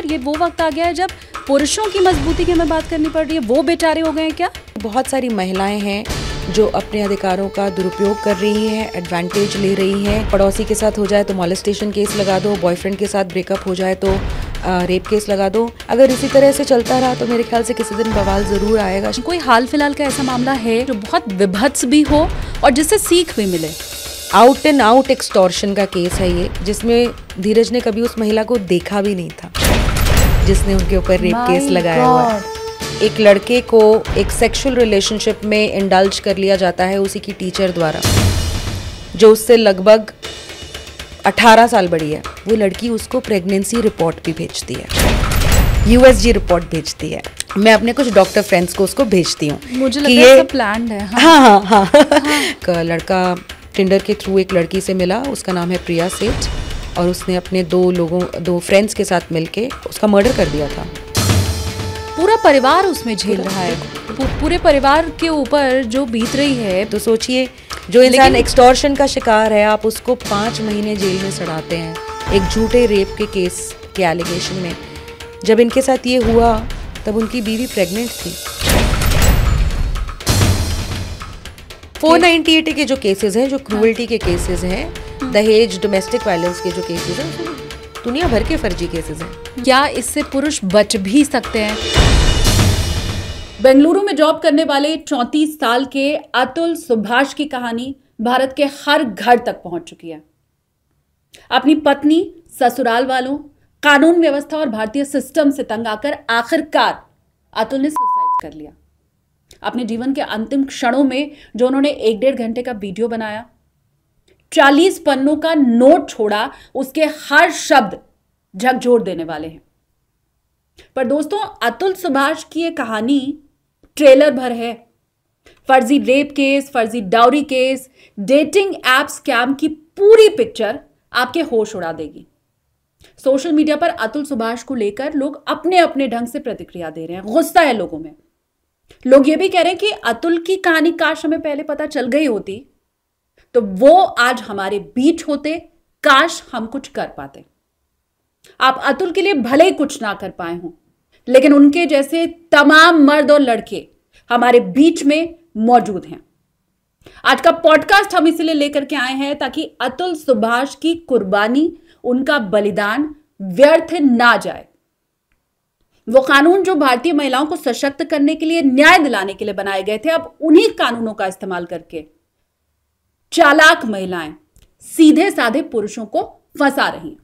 ये वो वक्त आ गया है जब पुरुषों की मजबूती की हमें बात करनी पड़ रही है, वो बेचारे हो गए हैं क्या? बहुत सारी महिलाएं हैं जो अपने अधिकारों का दुरुपयोग कर रही हैं, एडवांटेज ले रही हैं। पड़ोसी के साथ हो जाए तो मॉलेस्टेशन केस लगा दो, बॉयफ्रेंड के साथ ब्रेकअप हो जाए तो रेप केस लगा दो। अगर इसी तरह से चलता रहा तो मेरे ख्याल से किसी दिन बवाल ज़रूर आएगा। कोई हाल फिलहाल का ऐसा मामला है जो बहुत विभत्स भी हो और जिससे सीख भी मिले? आउट एंड आउट एक्सटॉर्शन का केस है ये, जिसमें धीरज ने कभी उस महिला को देखा भी नहीं था जिसने उनके ऊपर रेप केस लगाया हुआ है। एक लड़के को एक सेक्सुअल रिलेशनशिप में इंडल्ज कर लिया जाता है उसी की टीचर द्वारा, जो उससे लगभग 18 साल बड़ी है। वो लड़की उसको प्रेगनेंसी रिपोर्ट भी भेजती है, USG रिपोर्ट भेजती है। मैं अपने कुछ डॉक्टर फ्रेंड्स को उसको भेजती हूँ। मुझे लगता है सब प्लान्ड है। हाँ। लड़का टिंडर के थ्रू एक लड़की से मिला, उसका नाम है प्रिया सेठ, और उसने अपने दो फ्रेंड्स के साथ मिलके उसका मर्डर कर दिया था। पूरा परिवार उसमें झेल रहा है, पूरे परिवार के ऊपर जो बीत रही है। तो सोचिए, जो इंसान एक्सटॉर्शन का शिकार है, आप उसको 5 महीने जेल में सड़ाते हैं एक झूठे रेप के केस के एलिगेशन में। जब इनके साथ ये हुआ तब उनकी बीवी प्रेग्नेंट थी। 498 के जो केसेस हैं, जो क्रूअल्टी के केसेस हैं, दहेज, डोमेस्टिक वायलेंस के जो केसेस हैं, दुनिया भर के फर्जी केसेस हैं। क्या इससे पुरुष बच भी सकते हैं? बेंगलुरु में जॉब करने वाले 34 साल के अतुल सुभाष की कहानी भारत के हर घर तक पहुंच चुकी है। अपनी पत्नी, ससुराल वालों, कानून व्यवस्था और भारतीय सिस्टम से तंग आकर आखिरकार अतुल ने सुसाइड कर लिया। अपने जीवन के अंतिम क्षणों में जो उन्होंने 1-1.5 घंटे का वीडियो बनाया, 40 पन्नों का नोट छोड़ा, उसके हर शब्द झकझोर देने वाले हैं। पर दोस्तों, अतुल सुभाष की ये कहानी ट्रेलर भर है। फर्जी रेप केस, फर्जी dowry case, dating app scam की पूरी पिक्चर आपके होश उड़ा देगी। सोशल मीडिया पर अतुल सुभाष को लेकर लोग अपने अपने ढंग से प्रतिक्रिया दे रहे हैं। गुस्सा है लोगों में। लोग ये भी कह रहे हैं कि अतुल की कहानी काश हमें पहले पता चल गई होती तो वो आज हमारे बीच होते, काश हम कुछ कर पाते। आप अतुल के लिए भले ही कुछ ना कर पाए हों, लेकिन उनके जैसे तमाम मर्द और लड़के हमारे बीच में मौजूद हैं। आज का पॉडकास्ट हम इसलिए लेकर के आए हैं ताकि अतुल सुभाष की कुर्बानी, उनका बलिदान व्यर्थ ना जाए। वो कानून जो भारतीय महिलाओं को सशक्त करने के लिए, न्याय दिलाने के लिए बनाए गए थे, अब उन्हीं कानूनों का इस्तेमाल करके चालाक महिलाएं सीधे साधे पुरुषों को फंसा रही हैं।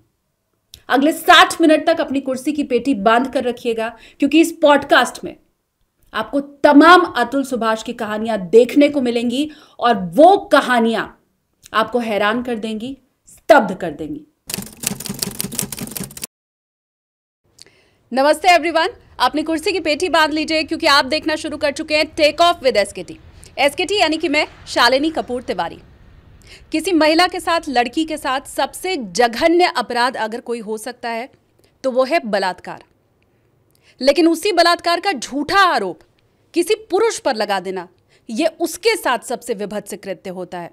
अगले 60 मिनट तक अपनी कुर्सी की पेटी बांध कर रखिएगा, क्योंकि इस पॉडकास्ट में आपको तमाम अतुल सुभाष की कहानियां देखने को मिलेंगी और वो कहानियां आपको हैरान कर देंगी, स्तब्ध कर देंगी। नमस्ते एवरीवन, अपनी कुर्सी की पेटी बांध लीजिए, क्योंकि आप देखना शुरू कर चुके हैं take off with SKT. SKT यानी कि मैं, शालिनी कपूर तिवारी। किसी महिला के साथ, लड़की के साथ सबसे जघन्य अपराध अगर कोई हो सकता है तो वो है बलात्कार। लेकिन उसी बलात्कार का झूठा आरोप किसी पुरुष पर लगा देना, ये उसके साथ सबसे विभत्स कृत्य होता है।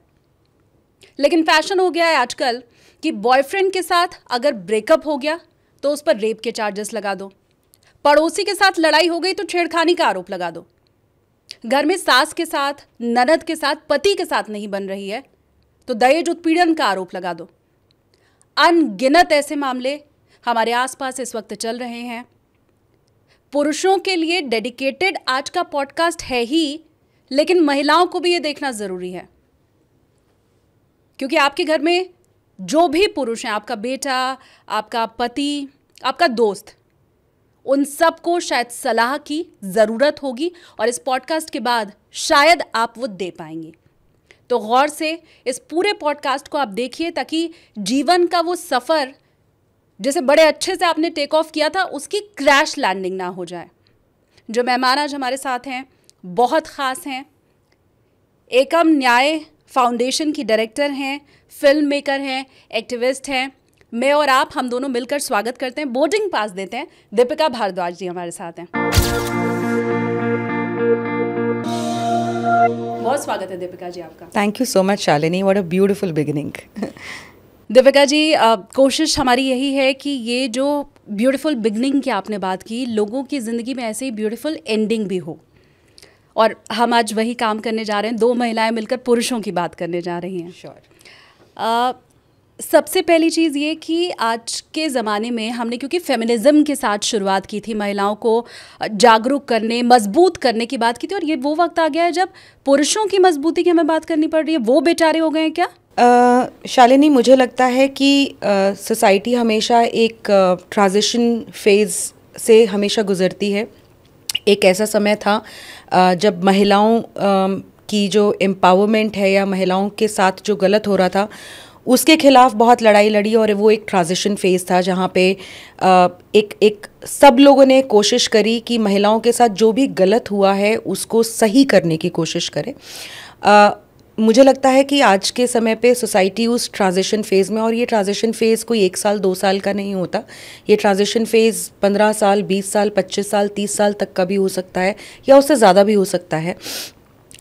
लेकिन फैशन हो गया है आजकल कि बॉयफ्रेंड के साथ अगर ब्रेकअप हो गया तो उस पर रेप के चार्जेस लगा दो, पड़ोसी के साथ लड़ाई हो गई तो छेड़खानी का आरोप लगा दो, घर में सास के साथ, ननद के साथ, पति के साथ नहीं बन रही है तो दहेज उत्पीड़न का आरोप लगा दो। अनगिनत ऐसे मामले हमारे आसपास इस वक्त चल रहे हैं। पुरुषों के लिए डेडिकेटेड आज का पॉडकास्ट है ही, लेकिन महिलाओं को भी ये देखना जरूरी है, क्योंकि आपके घर में जो भी पुरुष हैं, आपका बेटा, आपका पति, आपका दोस्त, उन सबको शायद सलाह की ज़रूरत होगी और इस पॉडकास्ट के बाद शायद आप वो दे पाएंगे। तो गौर से इस पूरे पॉडकास्ट को आप देखिए, ताकि जीवन का वो सफ़र जिसे बड़े अच्छे से आपने टेक ऑफ किया था, उसकी क्रैश लैंडिंग ना हो जाए। जो मेहमान आज हमारे साथ हैं बहुत ख़ास हैं। एकम न्याय फाउंडेशन की डायरेक्टर हैं, फिल्म मेकर हैं, एक्टिविस्ट हैं। मैं और आप, हम दोनों मिलकर स्वागत करते हैं, बोर्डिंग पास देते हैं। दीपिका भारद्वाज जी हमारे साथ हैं। बहुत स्वागत है दीपिका जी आपका। Thank you so much Shalini, what a beautiful beginning. Deepika ji, कोशिश हमारी यही है कि ये जो ब्यूटीफुल बिगनिंग की आपने बात की, लोगों की ज़िंदगी में ऐसे ही ब्यूटीफुल एंडिंग भी हो, और हम आज वही काम करने जा रहे हैं। 2 महिलाएं मिलकर पुरुषों की बात करने जा रही हैं। श्योर। सबसे पहली चीज़ ये कि आज के ज़माने में हमने, क्योंकि फेमिनिज़्म के साथ शुरुआत की थी, महिलाओं को जागरूक करने, मजबूत करने की बात की थी, और ये वो वक्त आ गया है जब पुरुषों की मजबूती की हमें बात करनी पड़ रही है। वो बेचारे हो गए हैं क्या? शालिनी, मुझे लगता है कि सोसाइटी हमेशा एक ट्रांजिशन फेज़ से हमेशा गुज़रती है। एक ऐसा समय था जब महिलाओं की जो एम्पावरमेंट है या महिलाओं के साथ जो गलत हो रहा था उसके खिलाफ बहुत लड़ाई लड़ी, और वो एक ट्रांजिशन फेज़ था जहाँ पे एक सब लोगों ने कोशिश करी कि महिलाओं के साथ जो भी गलत हुआ है उसको सही करने की कोशिश करें। मुझे लगता है कि आज के समय पे सोसाइटी उस ट्रांजिशन फेज़ में, और ये ट्रांजिशन फेज़ कोई 1 साल 2 साल का नहीं होता, ये ट्रांजिशन फेज़ 15 साल 20 साल 25 साल 30 साल तक का भी हो सकता है, या उससे ज़्यादा भी हो सकता है,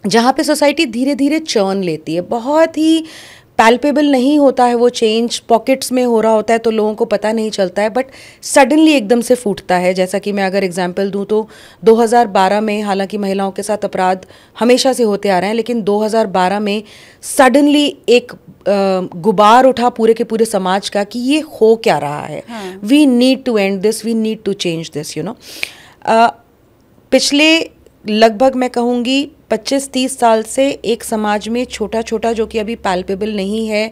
जहाँ पे सोसाइटी धीरे धीरे चर्न लेती है। बहुत ही पैल्पेबल नहीं होता है वो चेंज, पॉकेट्स में हो रहा होता है तो लोगों को पता नहीं चलता है, बट सडनली एकदम से फूटता है। जैसा कि मैं अगर एग्जांपल दूं तो 2012 में, हालांकि महिलाओं के साथ अपराध हमेशा से होते आ रहे हैं, लेकिन 2012 में सडनली एक गुबार उठा पूरे के पूरे समाज का कि ये हो क्या रहा है, we need to end this, we need to change this, you know. पिछले लगभग मैं कहूँगी 25-30 साल से एक समाज में छोटा छोटा, जो कि अभी पैल्पेबल नहीं है,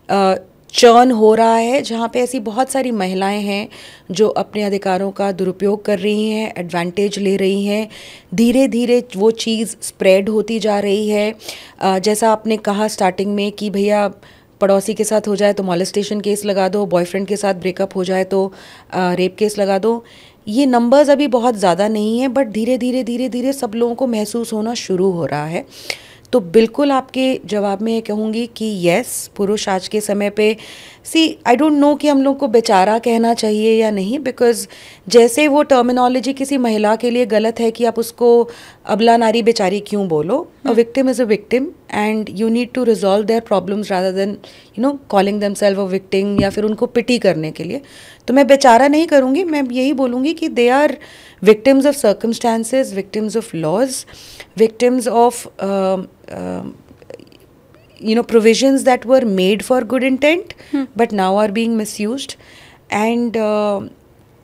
चर्न हो रहा है, जहाँ पे ऐसी बहुत सारी महिलाएं हैं जो अपने अधिकारों का दुरुपयोग कर रही हैं, एडवांटेज ले रही हैं। धीरे धीरे वो चीज़ स्प्रेड होती जा रही है। जैसा आपने कहा स्टार्टिंग में कि भैया पड़ोसी के साथ हो जाए तो मॉलेस्टेशन केस लगा दो, बॉयफ्रेंड के साथ ब्रेकअप हो जाए तो रेप केस लगा दो। ये नंबर्स अभी बहुत ज़्यादा नहीं है, बट धीरे धीरे सब लोगों को महसूस होना शुरू हो रहा है। तो बिल्कुल आपके जवाब में कहूँगी कि यस, पुरुष आज के समय पे, आई डोंट नो कि हम लोग को बेचारा कहना चाहिए या नहीं, बिकॉज जैसे वो टर्मिनोलॉजी किसी महिला के लिए गलत है कि आप उसको अबला नारी बेचारी क्यों बोलो। A victim is a victim and you need to resolve their problems rather than you know calling themself a victim या फिर उनको पिटी करने के लिए। तो मैं बेचारा नहीं करूँगी, मैं यही बोलूँगी कि they are victims of circumstances, victims of laws, victims of provisions that were made for good intent but now are being misused, and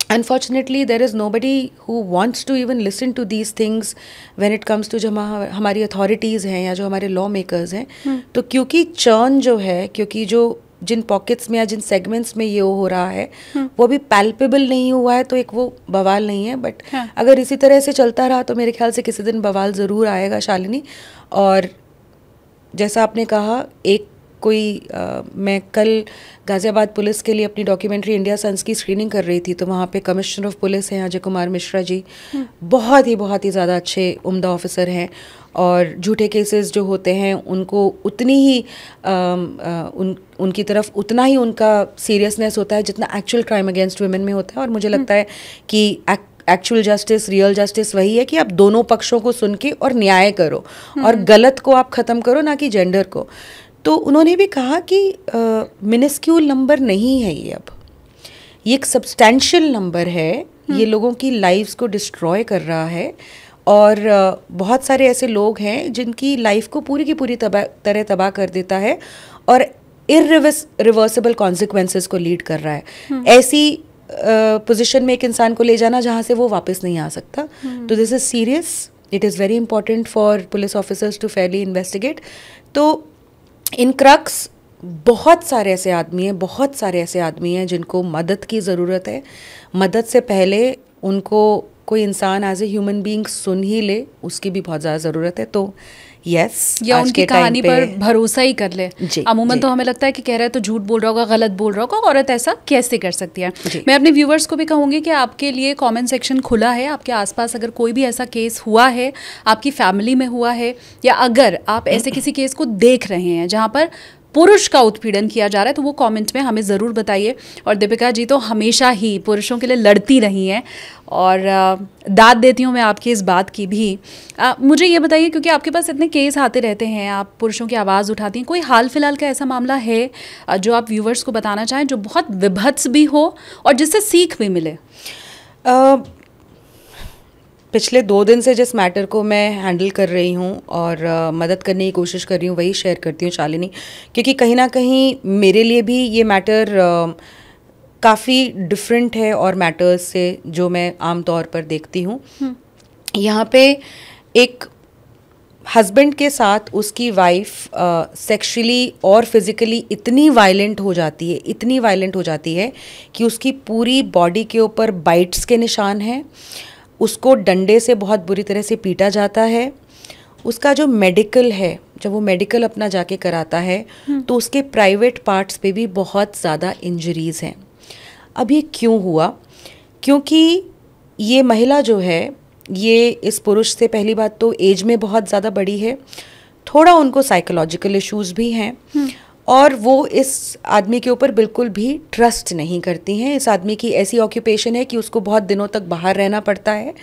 unfortunately there is nobody who wants to even listen to these things when it comes to जो हमारी authorities हैं या जो हमारे law makers हैं। तो क्योंकि churn जो है, क्योंकि जो जिन पॉकेट्स में या जिन सेगमेंट्स में ये हो रहा है वो भी पैल्पेबल नहीं हुआ है, तो एक वो बवाल नहीं है। बट अगर इसी तरह से चलता रहा तो मेरे ख्याल से किसी दिन बवाल ज़रूर आएगा, शालिनी। और जैसा आपने कहा, एक कोई मैं कल गाज़ियाबाद पुलिस के लिए अपनी डॉक्यूमेंट्री इंडिया सन्स की स्क्रीनिंग कर रही थी, तो वहाँ पे कमिश्नर ऑफ पुलिस हैं अजय कुमार मिश्रा जी, बहुत ही ज़्यादा अच्छे उम्दा ऑफिसर हैं, और झूठे केसेस जो होते हैं उनको उतनी ही उनकी तरफ उतना ही उनका सीरियसनेस होता है जितना एक्चुअल क्राइम अगेंस्ट वुमेन में होता है। और मुझे लगता है कि एक्चुअल जस्टिस, रियल जस्टिस वही है कि आप दोनों पक्षों को सुन के और न्याय करो और गलत को आप ख़त्म करो, ना कि जेंडर को। तो उन्होंने भी कहा कि मिनिस्क्यूल नंबर नहीं है ये, अब ये एक सब्सटैंशियल नंबर है, ये लोगों की लाइफ्स को डिस्ट्रॉय कर रहा है, और बहुत सारे ऐसे लोग हैं जिनकी लाइफ को पूरी की पूरी तरह तबाह कर देता है और इररिवर्सिबल कॉन्सिक्वेंसेस को लीड कर रहा है। ऐसी पोजीशन में एक इंसान को ले जाना जहाँ से वो वापस नहीं आ सकता। तो this is serious, it is very important for police officers to fairly investigate. तो इन क्रक्स बहुत सारे ऐसे आदमी हैं जिनको मदद की ज़रूरत है। मदद से पहले उनको कोई इंसान एज ए ह्यूमन बीइंग सुन ही ले, उसकी भी बहुत ज़्यादा ज़रूरत है। तो यस, या उनकी कहानी पर भरोसा ही कर ले। अमूमन तो हमें लगता है कि कह रहा है तो झूठ बोल रहा होगा, गलत बोल रहा होगा, औरत ऐसा कैसे कर सकती है। मैं अपने व्यूवर्स को भी कहूँगी कि आपके लिए कमेंट सेक्शन खुला है। आपके आसपास अगर कोई भी ऐसा केस हुआ है, आपकी फैमिली में हुआ है, या अगर आप ऐसे किसी केस को देख रहे हैं जहाँ पर पुरुष का उत्पीड़न किया जा रहा है तो वो कमेंट में हमें ज़रूर बताइए। और दीपिका जी तो हमेशा ही पुरुषों के लिए लड़ती रही हैं और दाद देती हूँ मैं आपकी इस बात की भी। मुझे ये बताइए, क्योंकि आपके पास इतने केस आते रहते हैं, आप पुरुषों की आवाज़ उठाती हैं, कोई हाल फिलहाल का ऐसा मामला है जो आप व्यूवर्स को बताना चाहें जो बहुत विभत्स भी हो और जिससे सीख भी मिले? पिछले 2 दिन से जिस मैटर को मैं हैंडल कर रही हूँ और मदद करने की कोशिश कर रही हूँ वही शेयर करती हूँ शालिनी, क्योंकि कहीं ना कहीं मेरे लिए भी ये मैटर काफ़ी डिफरेंट है और मैटर्स से जो मैं आम तौर पर देखती हूँ। यहाँ पे एक हस्बैंड के साथ उसकी वाइफ सेक्सुअली और फिज़िकली इतनी वायलेंट हो जाती है कि उसकी पूरी बॉडी के ऊपर बाइट्स के निशान हैं, उसको डंडे से बहुत बुरी तरह से पीटा जाता है। उसका जो मेडिकल है, जब वो मेडिकल अपना जाके कराता है तो उसके प्राइवेट पार्ट्स पे भी बहुत ज़्यादा इंजरीज़ हैं। अब ये क्यों हुआ? क्योंकि ये महिला जो है ये इस पुरुष से पहली बात तो एज में बहुत ज़्यादा बड़ी है, थोड़ा उनको साइकोलॉजिकल इश्यूज़ भी हैं और वो इस आदमी के ऊपर बिल्कुल भी ट्रस्ट नहीं करती हैं। इस आदमी की ऐसी ऑक्यूपेशन है कि उसको बहुत दिनों तक बाहर रहना पड़ता है।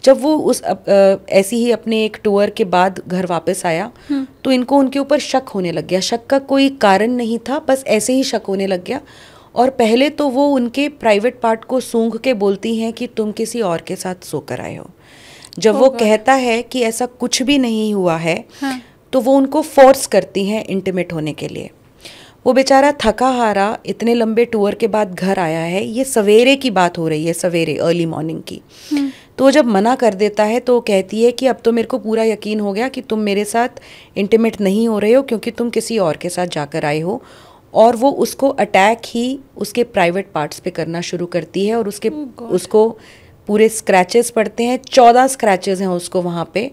जब वो ऐसी ही अपने एक टूर के बाद घर वापस आया तो इनको उनके ऊपर शक होने लग गया। शक का कोई कारण नहीं था, बस ऐसे ही शक होने लग गया। और पहले तो वो उनके प्राइवेट पार्ट को सूंघ के बोलती हैं कि तुम किसी और के साथ सोकर आए हो। जब वो कहता है कि ऐसा कुछ भी नहीं हुआ है तो वो उनको फोर्स करती हैं इंटीमेट होने के लिए। वो बेचारा थका हारा इतने लंबे टूर के बाद घर आया है, ये सवेरे की बात हो रही है, सवेरे अर्ली मॉर्निंग की। तो जब मना कर देता है तो कहती है कि अब तो मेरे को पूरा यकीन हो गया कि तुम मेरे साथ इंटीमेट नहीं हो रहे हो क्योंकि तुम किसी और के साथ जाकर आए हो। और वो उसको अटैक ही उसके प्राइवेट पार्ट्स पे करना शुरू करती है और उसको पूरे स्क्रैचेस पड़ते हैं। 14 स्क्रैचेस हैं उसको वहाँ पे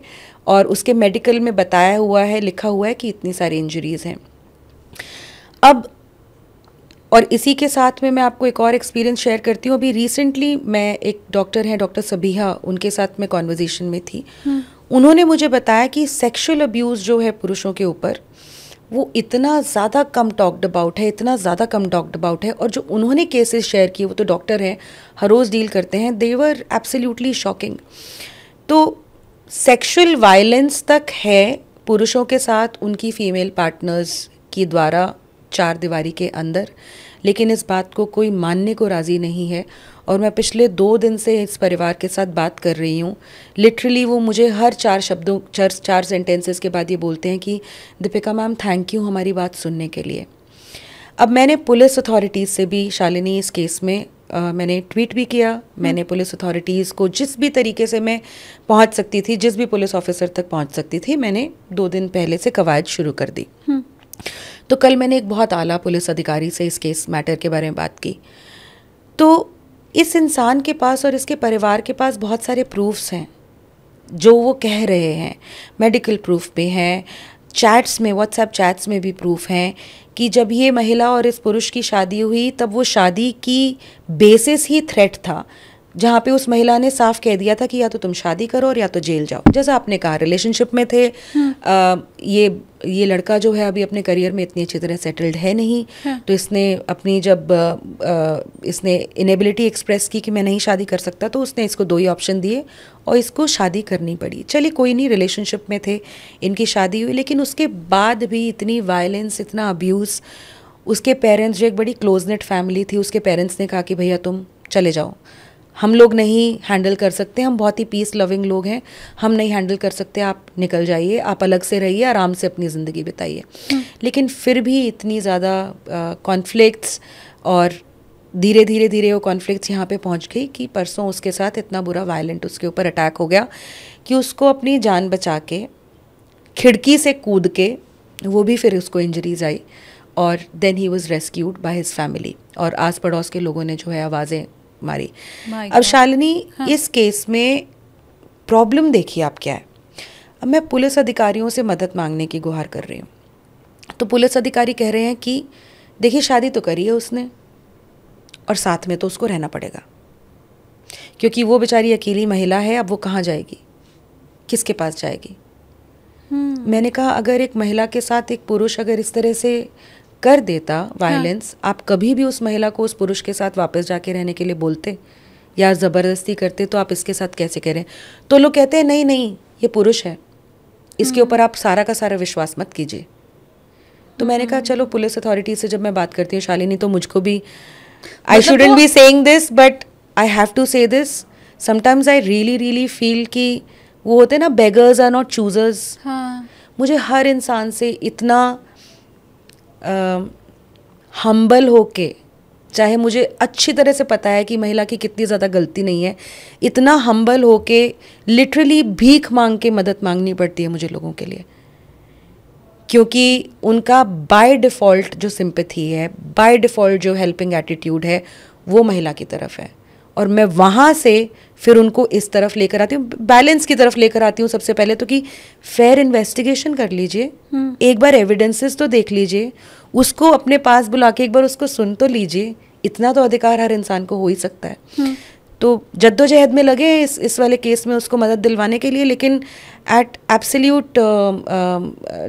और उसके मेडिकल में बताया हुआ है, लिखा हुआ है कि इतनी सारी इंजरीज हैं। अब और इसी के साथ में मैं आपको एक और एक्सपीरियंस शेयर करती हूँ। अभी रिसेंटली मैं एक डॉक्टर हैं, डॉक्टर सबिहा, उनके साथ मैं कॉन्वर्जेशन में थी। उन्होंने मुझे बताया कि सेक्सुअल अब्यूज़ जो है पुरुषों के ऊपर वो इतना ज़्यादा कम टॉक्ड अबाउट है और जो उन्होंने केसेस शेयर किए, वो तो डॉक्टर हैं, हर रोज़ डील करते हैं, दे वर एब्सोल्युटली शॉकिंग। तो सेक्सुअल वायलेंस तक है पुरुषों के साथ उनकी फीमेल पार्टनर्स की द्वारा 4 दीवारी के अंदर, लेकिन इस बात को कोई मानने को राज़ी नहीं है। और मैं पिछले 2 दिन से इस परिवार के साथ बात कर रही हूँ। लिटरली वो मुझे हर 4 सेंटेंसेस के बाद ये बोलते हैं कि दीपिका मैम थैंक यू हमारी बात सुनने के लिए। अब मैंने पुलिस अथॉरिटीज़ से भी शालिनी इस केस में मैंने ट्वीट भी किया। मैंने पुलिस अथॉरिटीज़ को जिस भी तरीके से मैं पहुँच सकती थी, जिस भी पुलिस ऑफिसर तक पहुँच सकती थी, मैंने 2 दिन पहले से कवायद शुरू कर दी। तो कल मैंने एक बहुत आला पुलिस अधिकारी से इस केस मैटर के बारे में बात की। तो इस इंसान के पास और इसके परिवार के पास बहुत सारे प्रूफ्स हैं जो वो कह रहे हैं। मेडिकल प्रूफ भी हैं, चैट्स में, व्हाट्सएप चैट्स में भी प्रूफ हैं कि जब ये महिला और इस पुरुष की शादी हुई तब वो शादी की बेसिस ही थ्रेट था, जहाँ पे उस महिला ने साफ कह दिया था कि या तो तुम शादी करो और या तो जेल जाओ। जैसा आपने कहा, रिलेशनशिप में थे। ये लड़का जो है अभी अपने करियर में इतनी अच्छी तरह सेटल्ड है नहीं। तो इसने अपनी जब इसने इनेबिलिटी एक्सप्रेस की कि मैं नहीं शादी कर सकता, तो उसने इसको 2 ही ऑप्शन दिए और इसको शादी करनी पड़ी। चलिए कोई नहीं, रिलेशनशिप में थे, इनकी शादी हुई, लेकिन उसके बाद भी इतनी वायलेंस, इतना अब्यूज़। उसके पेरेंट्स, जो एक बड़ी क्लोज नेट फैमिली थी, उसके पेरेंट्स ने कहा कि भैया तुम चले जाओ, हम लोग नहीं हैंडल कर सकते, हम बहुत ही पीस लविंग लोग हैं, हम नहीं हैंडल कर सकते, आप निकल जाइए, आप अलग से रहिए, आराम से अपनी ज़िंदगी बिताइए। लेकिन फिर भी इतनी ज़्यादा कॉन्फ्लिक्ट्स और धीरे धीरे वो कॉन्फ्लिक्ट्स यहाँ पे पहुँच गई कि परसों उसके साथ इतना बुरा वायलेंट उसके ऊपर अटैक हो गया कि उसको अपनी जान बचा के खिड़की से कूद के, वो भी फिर उसको इंजरीज आई और then he was rescued by his family. और आस पड़ोस के लोगों ने जो है आवाज़ें मारी। अब शालिनी, इस केस में प्रॉब्लम देखिए आप क्या है। अब मैं पुलिस अधिकारियों से मदद मांगने की गुहार कर रही हूँ, तो पुलिस अधिकारी कह रहे हैं कि देखिए शादी तो करी है उसने और साथ में तो उसको रहना पड़ेगा, क्योंकि वो बेचारी अकेली महिला है। अब वो कहाँ जाएगी, किसके पास जाएगी? मैंने कहा अगर एक महिला के साथ एक पुरुष अगर इस तरह से कर देता वायलेंस, आप कभी भी उस महिला को उस पुरुष के साथ वापस जाके रहने के लिए बोलते या ज़बरदस्ती करते? तो आप इसके साथ कैसे करें? तो लोग कहते हैं नहीं नहीं ये पुरुष है, इसके ऊपर आप सारा का सारा विश्वास मत कीजिए। तो मैंने कहा चलो पुलिस अथॉरिटी से जब मैं बात करती हूँ शालिनी, तो मुझको भी I shouldn't be saying this but I have to say this, sometimes I really feel कि वो होते हैं ना, बेगर्स आर नॉट चूजर्स। मुझे हर इंसान से इतना हम्बल होके, चाहे मुझे अच्छी तरह से पता है कि महिला की कितनी ज़्यादा गलती नहीं है, इतना हम्बल होके लिटरली भीख मांग के मदद मांगनी पड़ती है मुझे लोगों के लिए, क्योंकि उनका बाय डिफ़ॉल्ट जो सिंपैथी है, बाय डिफ़ॉल्ट जो हेल्पिंग एटीट्यूड है, वो महिला की तरफ है। और मैं वहाँ से फिर उनको इस तरफ लेकर आती हूँ, बैलेंस की तरफ लेकर आती हूँ सबसे पहले तो, कि फेयर इन्वेस्टिगेशन कर लीजिए, एक बार एविडेंसेस तो देख लीजिए, उसको अपने पास बुला के एक बार उसको सुन तो लीजिए। इतना तो अधिकार हर इंसान को हो ही सकता है। तो जद्दोजहद में लगे इस वाले केस में उसको मदद दिलवाने के लिए, लेकिन at absolute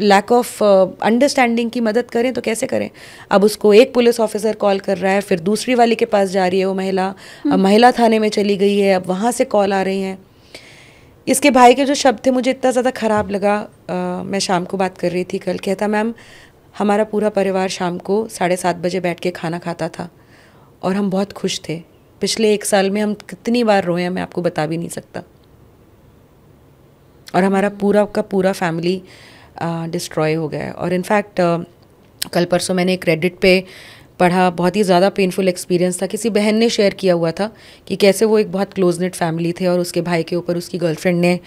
lack of understanding की मदद करें तो कैसे करें? अब उसको एक पुलिस ऑफिसर कॉल कर रहा है, फिर दूसरी वाली के पास जा रही है वो महिला, अब महिला थाने में चली गई है, अब वहाँ से कॉल आ रही हैं। इसके भाई के जो शब्द थे मुझे इतना ज़्यादा ख़राब लगा। मैं शाम को बात कर रही थी कल, कहता मैम हमारा पूरा परिवार शाम को 7:30 बजे बैठ के खाना खाता था और हम बहुत खुश थे। पिछले 1 साल में हम कितनी बार रोए हैं मैं आपको बता भी नहीं सकता। और हमारा पूरा का पूरा फैमिली डिस्ट्रॉय हो गया है। और इनफैक्ट कल परसों मैंने एक रेडिट पे पढ़ा, बहुत ही ज़्यादा पेनफुल एक्सपीरियंस था। किसी बहन ने शेयर किया हुआ था कि कैसे वो एक बहुत क्लोज नेट फैमिली थे और उसके भाई के ऊपर उसकी गर्लफ्रेंड ने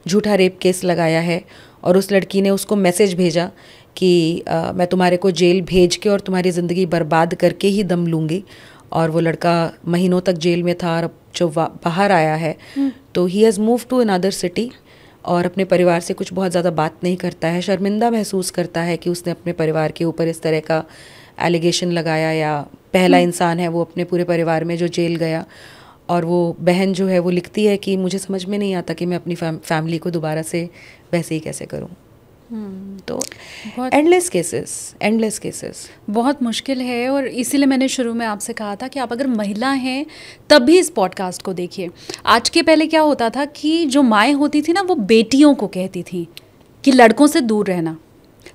झूठा रेप केस लगाया है, और उस लड़की ने उसको मैसेज भेजा कि मैं तुम्हारे को जेल भेज के और तुम्हारी ज़िंदगी बर्बाद करके ही दम लूँगी। और वो लड़का महीनों तक जेल में था, और जो बाहर आया है तो he has move to another city और अपने परिवार से कुछ बहुत ज़्यादा बात नहीं करता है। शर्मिंदा महसूस करता है कि उसने अपने परिवार के ऊपर इस तरह का एलिगेशन लगाया, या पहला इंसान है वो अपने पूरे परिवार में जो जेल गया। और वो बहन जो है वो लिखती है कि मुझे समझ में नहीं आता कि मैं अपनी फैमिली को दोबारा से वैसे ही कैसे करूं। तो एंडलेस केसेस बहुत मुश्किल है। और इसीलिए मैंने शुरू में आपसे कहा था कि आप अगर महिला हैं तब भी इस पॉडकास्ट को देखिए। आज के पहले क्या होता था कि जो माएँ होती थी ना, वो बेटियों को कहती थी कि लड़कों से दूर रहना,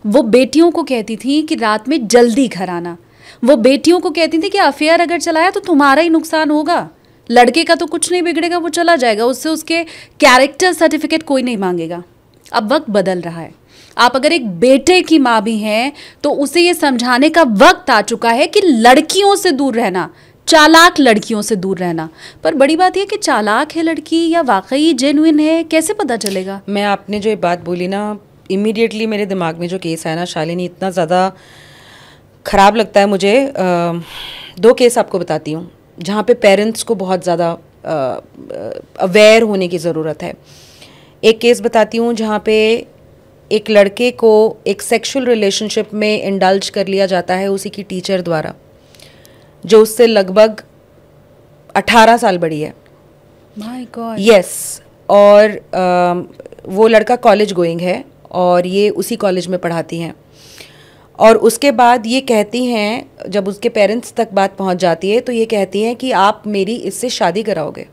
वो बेटियों को कहती थी कि रात में जल्दी घर आना, वो बेटियों को कहती थी कि अफेयर अगर चलाया तो तुम्हारा ही नुकसान होगा, लड़के का तो कुछ नहीं बिगड़ेगा, वो चला जाएगा, उससे उसके कैरेक्टर सर्टिफिकेट कोई नहीं मांगेगा। अब वक्त बदल रहा है। आप अगर एक बेटे की माँ भी हैं तो उसे ये समझाने का वक्त आ चुका है कि लड़कियों से दूर रहना, चालाक लड़कियों से दूर रहना। पर बड़ी बात यह कि चालाक है लड़की या वाकई जेन्युइन है, कैसे पता चलेगा? मैं आपने जो ये बात बोली ना, इमीडिएटली मेरे दिमाग में जो केस है ना शालिनी, इतना ज़्यादा ख़राब लगता है मुझे। 2 केस आपको बताती हूँ जहाँ पे पेरेंट्स को बहुत ज़्यादा अवेयर होने की ज़रूरत है। एक केस बताती हूँ जहाँ पे एक लड़के को एक सेक्सुअल रिलेशनशिप में इंडल्ज कर लिया जाता है उसी की टीचर द्वारा, जो उससे लगभग 18 साल बड़ी है। My God. यस। और वो लड़का कॉलेज गोइंग है और ये उसी कॉलेज में पढ़ाती हैं। और उसके बाद ये कहती हैं, जब उसके पेरेंट्स तक बात पहुंच जाती है तो ये कहती हैं कि आप मेरी इससे शादी कराओगे।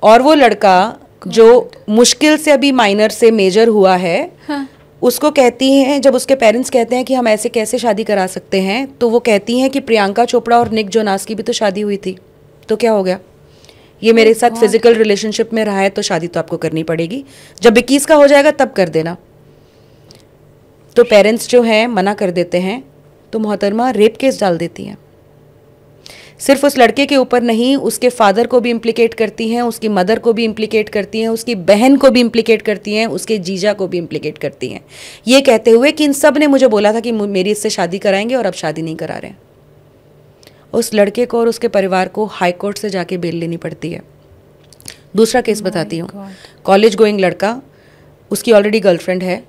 और वो लड़का जो मुश्किल से अभी माइनर से मेजर हुआ है, हाँ। उसको कहती हैं, जब उसके पेरेंट्स कहते हैं कि हम ऐसे कैसे शादी करा सकते हैं, तो वो कहती हैं कि प्रियंका चोपड़ा और निक जोनास की भी तो शादी हुई थी, तो क्या हो गया? ये मेरे साथ फिजिकल रिलेशनशिप में रहा है तो शादी तो आपको करनी पड़ेगी, जब 21 का हो जाएगा तब कर देना। तो पेरेंट्स जो हैं मना कर देते हैं, तो मोहतरमा रेप केस डाल देती हैं। सिर्फ उस लड़के के ऊपर नहीं, उसके फादर को भी इम्प्लिकेट करती हैं, उसकी मदर को भी इम्प्लिकेट करती हैं, उसकी बहन को भी इम्प्लिकेट करती हैं, उसके जीजा को भी इम्प्लिकेट करती हैं, ये कहते हुए कि इन सब ने मुझे बोला था कि मेरी इससे शादी कराएंगे और अब शादी नहीं करा रहे हैं। उस लड़के को और उसके परिवार को हाई कोर्ट से जाके बेल लेनी पड़ती है। दूसरा केस बताती हूँ। कॉलेज गोइंग लड़का, उसकी ऑलरेडी गर्लफ्रेंड है,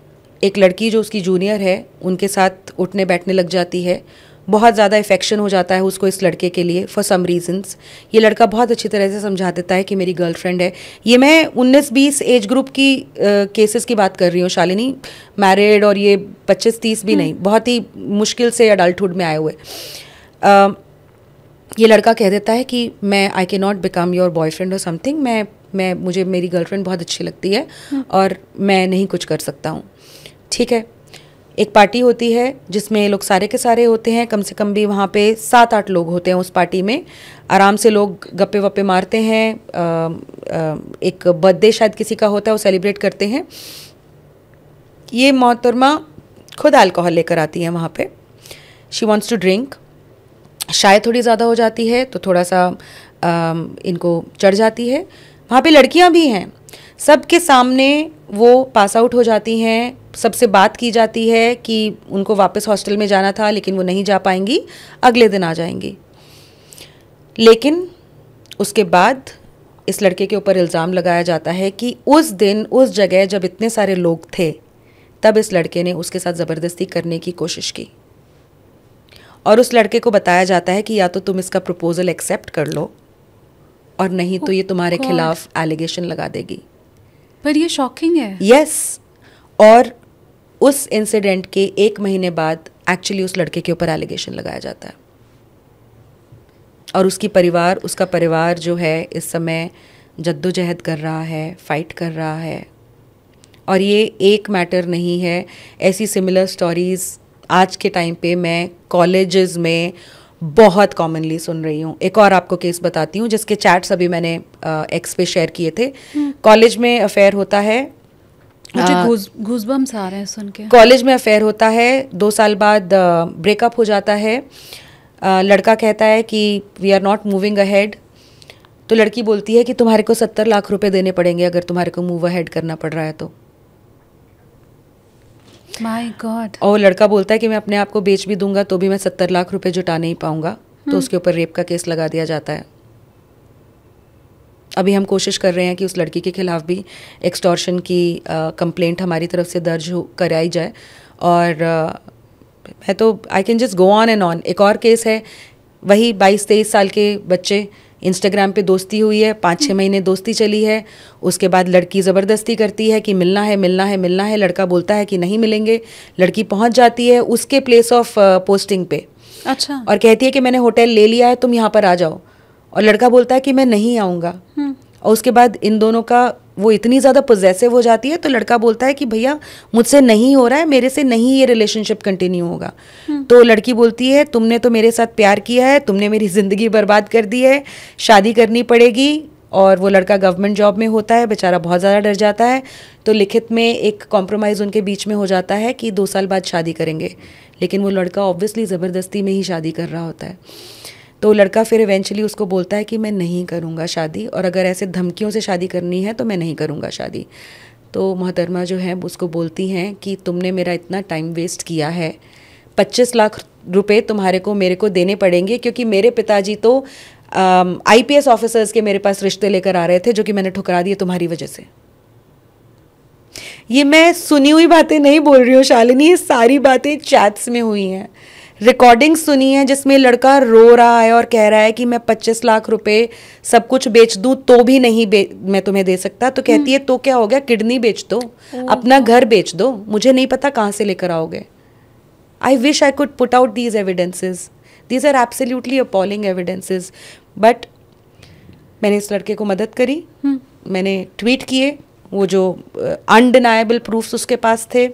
एक लड़की जो उसकी जूनियर है उनके साथ उठने बैठने लग जाती है, बहुत ज़्यादा इफेक्शन हो जाता है उसको इस लड़के के लिए फॉर सम रीजंस। ये लड़का बहुत अच्छी तरह से समझा देता है कि मेरी गर्लफ्रेंड है। ये मैं 19-20 एज ग्रुप की केसेस की बात कर रही हूँ शालिनी, मैरिड और ये 25-30 भी नहीं, बहुत ही मुश्किल से अडल्टहुड में आए हुए। ये लड़का कह देता है कि मैं I can not become your boyfriend और समथिंग, मैं मुझे मेरी गर्लफ्रेंड बहुत अच्छी लगती है और मैं नहीं कुछ कर सकता हूँ। ठीक है, एक पार्टी होती है जिसमें लोग सारे के सारे होते हैं, कम से कम भी वहाँ पे 7-8 लोग होते हैं उस पार्टी में। आराम से लोग गप्पे वप्पे मारते हैं, एक बर्थडे शायद किसी का होता है, वो सेलिब्रेट करते हैं। ये मोहतरमा खुद अल्कोहल लेकर आती हैं वहाँ पे। शी वॉन्ट्स टू ड्रिंक, शायद थोड़ी ज़्यादा हो जाती है तो थोड़ा सा इनको चढ़ जाती है। वहाँ पे लड़कियाँ भी हैं, सबके सामने वो पास आउट हो जाती हैं। सबसे बात की जाती है कि उनको वापस हॉस्टल में जाना था लेकिन वो नहीं जा पाएंगी, अगले दिन आ जाएंगी। लेकिन उसके बाद इस लड़के के ऊपर इल्ज़ाम लगाया जाता है कि उस दिन उस जगह जब इतने सारे लोग थे तब इस लड़के ने उसके साथ ज़बरदस्ती करने की कोशिश की और उस लड़के को बताया जाता है कि या तो तुम इसका प्रपोजल एक्सेप्ट कर लो और नहीं तो ये तुम्हारे खिलाफ एलिगेशन लगा देगी। पर ये शॉकिंग है। यस, और उस इंसिडेंट के 1 महीने बाद एक्चुअली उस लड़के के ऊपर एलिगेशन लगाया जाता है और उसका परिवार जो है इस समय जद्दोजहद कर रहा है, फाइट कर रहा है। और ये एक मैटर नहीं है, ऐसी सिमिलर स्टोरीज़ आज के टाइम पे मैं कॉलेजेस में बहुत कॉमनली सुन रही हूँ। एक और आपको केस बताती हूँ जिसके चैट्स अभी मैंने एक्स पे शेयर किए थे। कॉलेज में अफेयर होता है, मुझे गूज़बम्स आ रहे हैं सुन के। कॉलेज में अफेयर होता है, 2 साल बाद ब्रेकअप हो जाता है। लड़का कहता है कि we are not moving ahead, तो लड़की बोलती है कि तुम्हारे को 70 लाख रुपए देने पड़ेंगे अगर तुम्हारे को मूव अहेड करना पड़ रहा है तो। My God. और लड़का बोलता है कि मैं अपने आप को बेच भी दूंगा तो भी मैं 70 लाख रुपए जुटा नहीं पाऊंगा, तो उसके ऊपर रेप का केस लगा दिया जाता है। अभी हम कोशिश कर रहे हैं कि उस लड़की के खिलाफ भी एक्सटॉर्शन की कंप्लेंट हमारी तरफ से दर्ज कराई जाए। और मैं तो I can just go on and on. एक और केस है, वही 22-23 साल के बच्चे, इंस्टाग्राम पे दोस्ती हुई है, 5-6 महीने दोस्ती चली है। उसके बाद लड़की ज़बरदस्ती करती है कि मिलना है मिलना है मिलना है, लड़का बोलता है कि नहीं मिलेंगे। लड़की पहुंच जाती है उसके प्लेस ऑफ पोस्टिंग पे, अच्छा, और कहती है कि मैंने होटल ले लिया है, तुम यहाँ पर आ जाओ। और लड़का बोलता है कि मैं नहीं आऊँगा। और उसके बाद इन दोनों का वो इतनी ज़्यादा पॉजेसिव हो जाती है तो लड़का बोलता है कि भैया मुझसे नहीं हो रहा है, मेरे से नहीं ये रिलेशनशिप कंटिन्यू होगा। तो लड़की बोलती है तुमने तो मेरे साथ प्यार किया है, तुमने मेरी ज़िंदगी बर्बाद कर दी है, शादी करनी पड़ेगी। और वो लड़का गवर्नमेंट जॉब में होता है, बेचारा बहुत ज़्यादा डर जाता है। तो लिखित में एक कॉम्प्रोमाइज़ उनके बीच में हो जाता है कि 2 साल बाद शादी करेंगे, लेकिन वो लड़का ऑब्वियसली ज़बरदस्ती में ही शादी कर रहा होता है। तो लड़का फिर इवेंचुअली उसको बोलता है कि मैं नहीं करूँगा शादी, और अगर ऐसे धमकियों से शादी करनी है तो मैं नहीं करूँगा शादी। तो मोहतरमा जो है उसको बोलती हैं कि तुमने मेरा इतना टाइम वेस्ट किया है, 25 लाख रुपए तुम्हारे को मेरे को देने पड़ेंगे, क्योंकि मेरे पिताजी तो IPS ऑफिसर्स के मेरे पास रिश्ते लेकर आ रहे थे जो कि मैंने ठुकरा दिए तुम्हारी वजह से। ये मैं सुनी हुई बातें नहीं बोल रही हूँ शालिनी, ये सारी बातें चैट्स में हुई हैं, रिकॉर्डिंग सुनी है जिसमें लड़का रो रहा है और कह रहा है कि मैं 25 लाख रुपए सब कुछ बेच दूं तो भी नहीं मैं तुम्हें दे सकता। तो कहती है तो क्या हो गया, किडनी बेच दो, अपना घर बेच दो, मुझे नहीं पता कहाँ से लेकर आओगे। I wish I could put out these evidences, these are absolutely appalling evidences. But मैंने इस लड़के को मदद करी, मैंने ट्वीट किए, वो जो अनडिनाएबल प्रूफ्स उसके पास थे,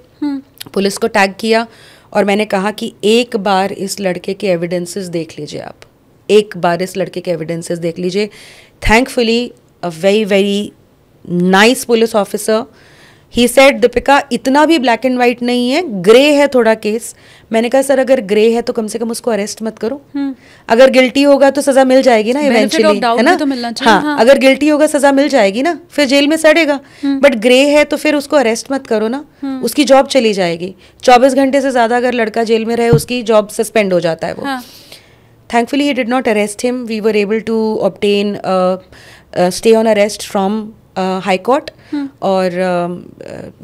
पुलिस को टैग किया और मैंने कहा कि एक बार इस लड़के के एविडेंसेस देख लीजिए, आप एक बार इस लड़के के एविडेंसेस देख लीजिए। Thankfully a very very nice police officer, he said Deepika इतना भी ब्लैक एंड वाइट नहीं है, ग्रे है थोड़ा केस। मैंने कहा सर अगर ग्रे है तो कम से कम उसको अरेस्ट मत करो, अगर गिल्टी होगा तो सज़ा मिल जाएगी ना इवेंचुअली, है ना। तो मिलना चाहिए, हाँ, अगर गिल्टी होगा सज़ा मिल जाएगी ना, फिर जेल में सड़ेगा। बट ग्रे है तो फिर उसको अरेस्ट मत करो ना, उसकी जॉब चली जाएगी। 24 घंटे से ज़्यादा अगर लड़का जेल में रहे उसकी जॉब सस्पेंड हो जाता है वो। Thankfully he did not arrest him, we were able to obtain stay on arrest from high court और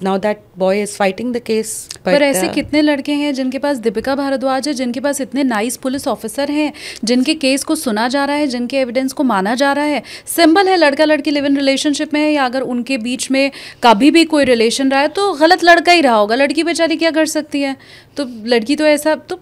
now that boy is fighting the case. पर ऐसे कितने लड़के हैं जिनके पास दीपिका भारद्वाज है, जिनके पास इतने नाइस पुलिस ऑफिसर हैं, जिनके केस को सुना जा रहा है, जिनके एविडेंस को माना जा रहा है। सिंपल है, लड़का लड़की लिव इन रिलेशनशिप में है, या अगर उनके बीच में कभी भी कोई रिलेशन रहा है तो गलत लड़का ही रहा होगा, लड़की बेचारी क्या कर सकती है। तो लड़की तो ऐसा तो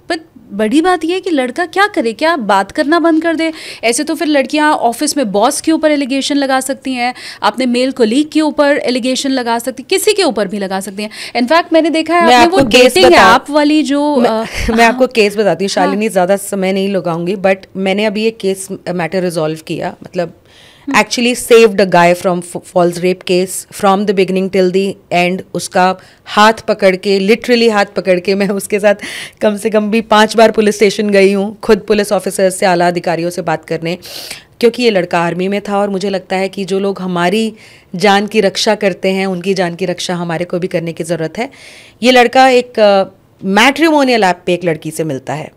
बड़ी बात यह है कि लड़का क्या करे, क्या बात करना बंद कर दे। ऐसे तो फिर लड़कियां ऑफिस में बॉस के ऊपर एलिगेशन लगा सकती हैं, अपने मेल कोलीग के ऊपर एलिगेशन लगा सकती, किसी के ऊपर भी लगा सकती हैं। इनफैक्ट मैंने देखा है आपने वो डेटिंग ऐप वाली जो मैं आपको केस बताती हूँ शालिनी, ज़्यादा समय नहीं लगाऊंगी, बट मैंने अभी एक केस मैटर रिजॉल्व किया, मतलब actually saved a guy from false rape case from the beginning till the end। उसका हाथ पकड़ के, लिटरली हाथ पकड़ के मैं उसके साथ कम से कम भी 5 बार पुलिस स्टेशन गई हूँ, खुद पुलिस ऑफिसर से, आला अधिकारियों से बात करने, क्योंकि ये लड़का आर्मी में था और मुझे लगता है कि जो लोग हमारी जान की रक्षा करते हैं उनकी जान की रक्षा हमारे को भी करने की ज़रूरत है। ये लड़का एक मैट्रिमोनियल ऐप पे एक लड़की से मिलता है।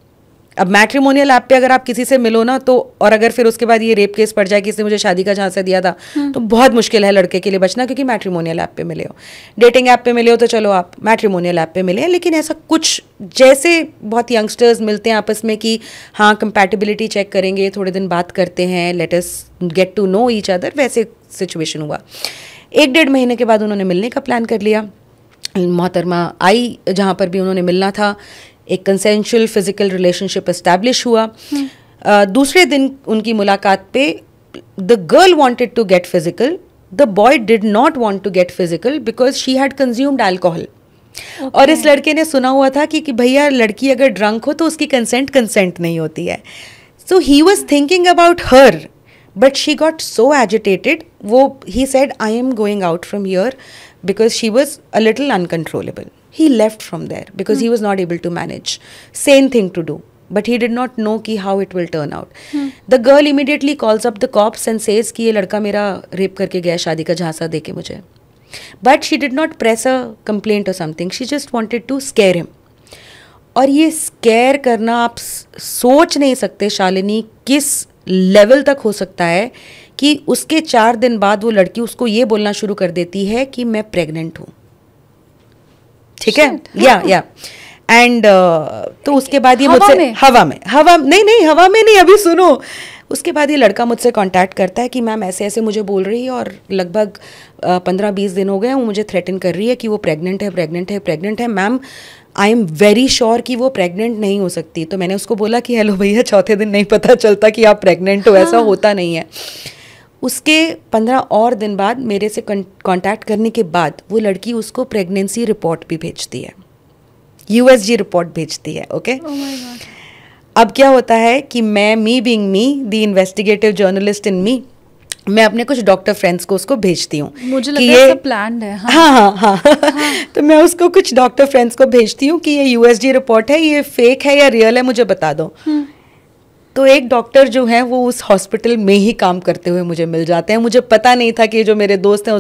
अब मैट्रिमोनियल ऐप पे अगर आप किसी से मिलो ना तो, और अगर फिर उसके बाद ये रेप केस पड़ जाए कि इसने मुझे शादी का झांसा दिया था, तो बहुत मुश्किल है लड़के के लिए बचना, क्योंकि मैट्रिमोनियल ऐप पे मिले हो। डेटिंग ऐप पे मिले हो तो चलो आप मैट्रिमोनियल ऐप पे मिले, लेकिन ऐसा कुछ जैसे बहुत यंगस्टर्स मिलते हैं आपस में कि हाँ कंपैटिबिलिटी चेक करेंगे, थोड़े दिन बात करते हैं, let us get to know each other, वैसे सिचुएशन हुआ। 1-1.5 महीने के बाद उन्होंने मिलने का प्लान कर लिया। मोहतरमा आई जहाँ पर भी उन्होंने मिलना था, एक कंसेंशुअल फिजिकल रिलेशनशिप एस्टैब्लिश हुआ। दूसरे दिन उनकी मुलाकात पे the girl wanted to get physical, the boy did not want to get physical because she had consumed alcohol. और इस लड़के ने सुना हुआ था कि भैया लड़की अगर ड्रंक हो तो उसकी कंसेंट नहीं होती है। So he was thinking about her, but she got so agitated, वो he said I am going out from here because she was a little uncontrollable. He left from there because he was not able to manage. Same thing to do, but he did not know कि how it will turn out. The girl immediately calls up the cops and says कि ये लड़का मेरा rape करके गया शादी का झांसा दे के मुझे. But she did not press a complaint or something. She just wanted to scare him. और ये स्केयर करना आप सोच नहीं सकते शालिनी किस लेवल तक हो सकता है कि उसके 4 दिन बाद वो लड़की उसको ये बोलना शुरू कर देती है कि मैं प्रेग्नेंट हूँ. ठीक है, या एंड तो उसके बाद ये मुझसे हवा में नहीं, अभी सुनो. उसके बाद ये लड़का मुझसे कांटेक्ट करता है कि मैम ऐसे ऐसे मुझे बोल रही है और लगभग 15-20 दिन हो गए, वो मुझे थ्रेटन कर रही है कि वो प्रेग्नेंट है. Ma'am I am very sure कि वो प्रेग्नेंट नहीं हो सकती. तो मैंने उसको बोला कि हेलो भैया, चौथे दिन नहीं पता चलता कि आप प्रेग्नेंट हो, ऐसा होता नहीं है. उसके 15 और दिन बाद मेरे से कांटेक्ट करने के बाद वो लड़की उसको प्रेगनेंसी रिपोर्ट भी भेजती है, USG रिपोर्ट भेजती है. ओके, अब क्या होता है कि मैं, me being me, the investigative journalist in me, मैं अपने कुछ डॉक्टर फ्रेंड्स को उसको भेजती हूँ. मुझे लगता है सब प्लान्ड है. हाँ. तो मैं उसको कुछ डॉक्टर फ्रेंड्स को भेजती हूँ कि ये USG रिपोर्ट है, ये फेक है या रियल है, मुझे बता दो. तो एक डॉक्टर जो है वो उस हॉस्पिटल में ही काम करते हुए मुझे मिल जाते हैं. मुझे पता नहीं था कि जो मेरे दोस्त हैं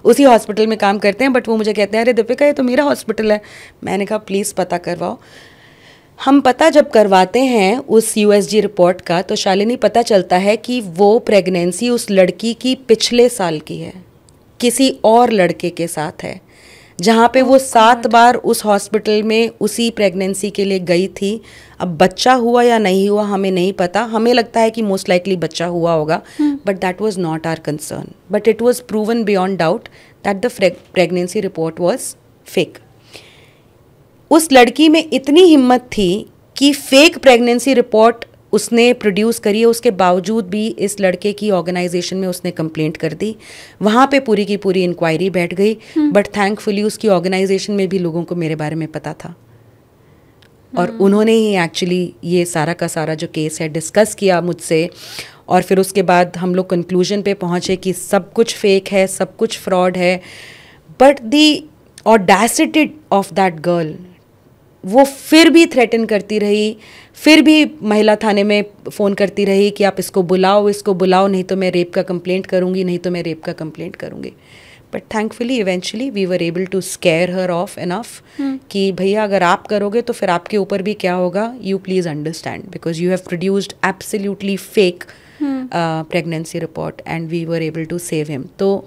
उसी हॉस्पिटल में काम करते हैं, बट वो मुझे कहते हैं अरे दीपिका ये तो मेरा हॉस्पिटल है. मैंने कहा प्लीज़ पता करवाओ. हम पता जब करवाते हैं उस USG रिपोर्ट का, तो शालिनी पता चलता है कि वो प्रेगनेंसी उस लड़की की पिछले साल की है, किसी और लड़के के साथ है, जहाँ पे वो 7 बार उस हॉस्पिटल में उसी प्रेगनेंसी के लिए गई थी. अब बच्चा हुआ या नहीं हुआ हमें नहीं पता, हमें लगता है कि मोस्ट लाइकली बच्चा हुआ होगा, but that was not our concern. But it was proven beyond doubt that the pregnancy report was fake. उस लड़की में इतनी हिम्मत थी कि फेक प्रेगनेंसी रिपोर्ट उसने प्रोड्यूस करी है, उसके बावजूद भी इस लड़के की ऑर्गेनाइजेशन में उसने कंप्लेंट कर दी. वहाँ पे पूरी की पूरी इंक्वायरी बैठ गई, बट थैंकफुली उसकी ऑर्गेनाइजेशन में भी लोगों को मेरे बारे में पता था और उन्होंने ही एक्चुअली ये सारा का सारा जो केस है डिस्कस किया मुझसे. और फिर उसके बाद हम लोग कंक्लूजन पे पहुँचे कि सब कुछ फेक है, सब कुछ फ्रॉड है. But the audacity of that girl, वो फिर भी थ्रेटन करती रही, फिर भी महिला थाने में फ़ोन करती रही कि आप इसको बुलाओ, नहीं तो मैं रेप का कंप्लेंट करूँगी. But thankfully eventually we were able to scare her off enough कि भैया अगर आप करोगे तो फिर आपके ऊपर भी क्या होगा, you please understand, because you have produced absolutely fake pregnancy report and we were able to save him. तो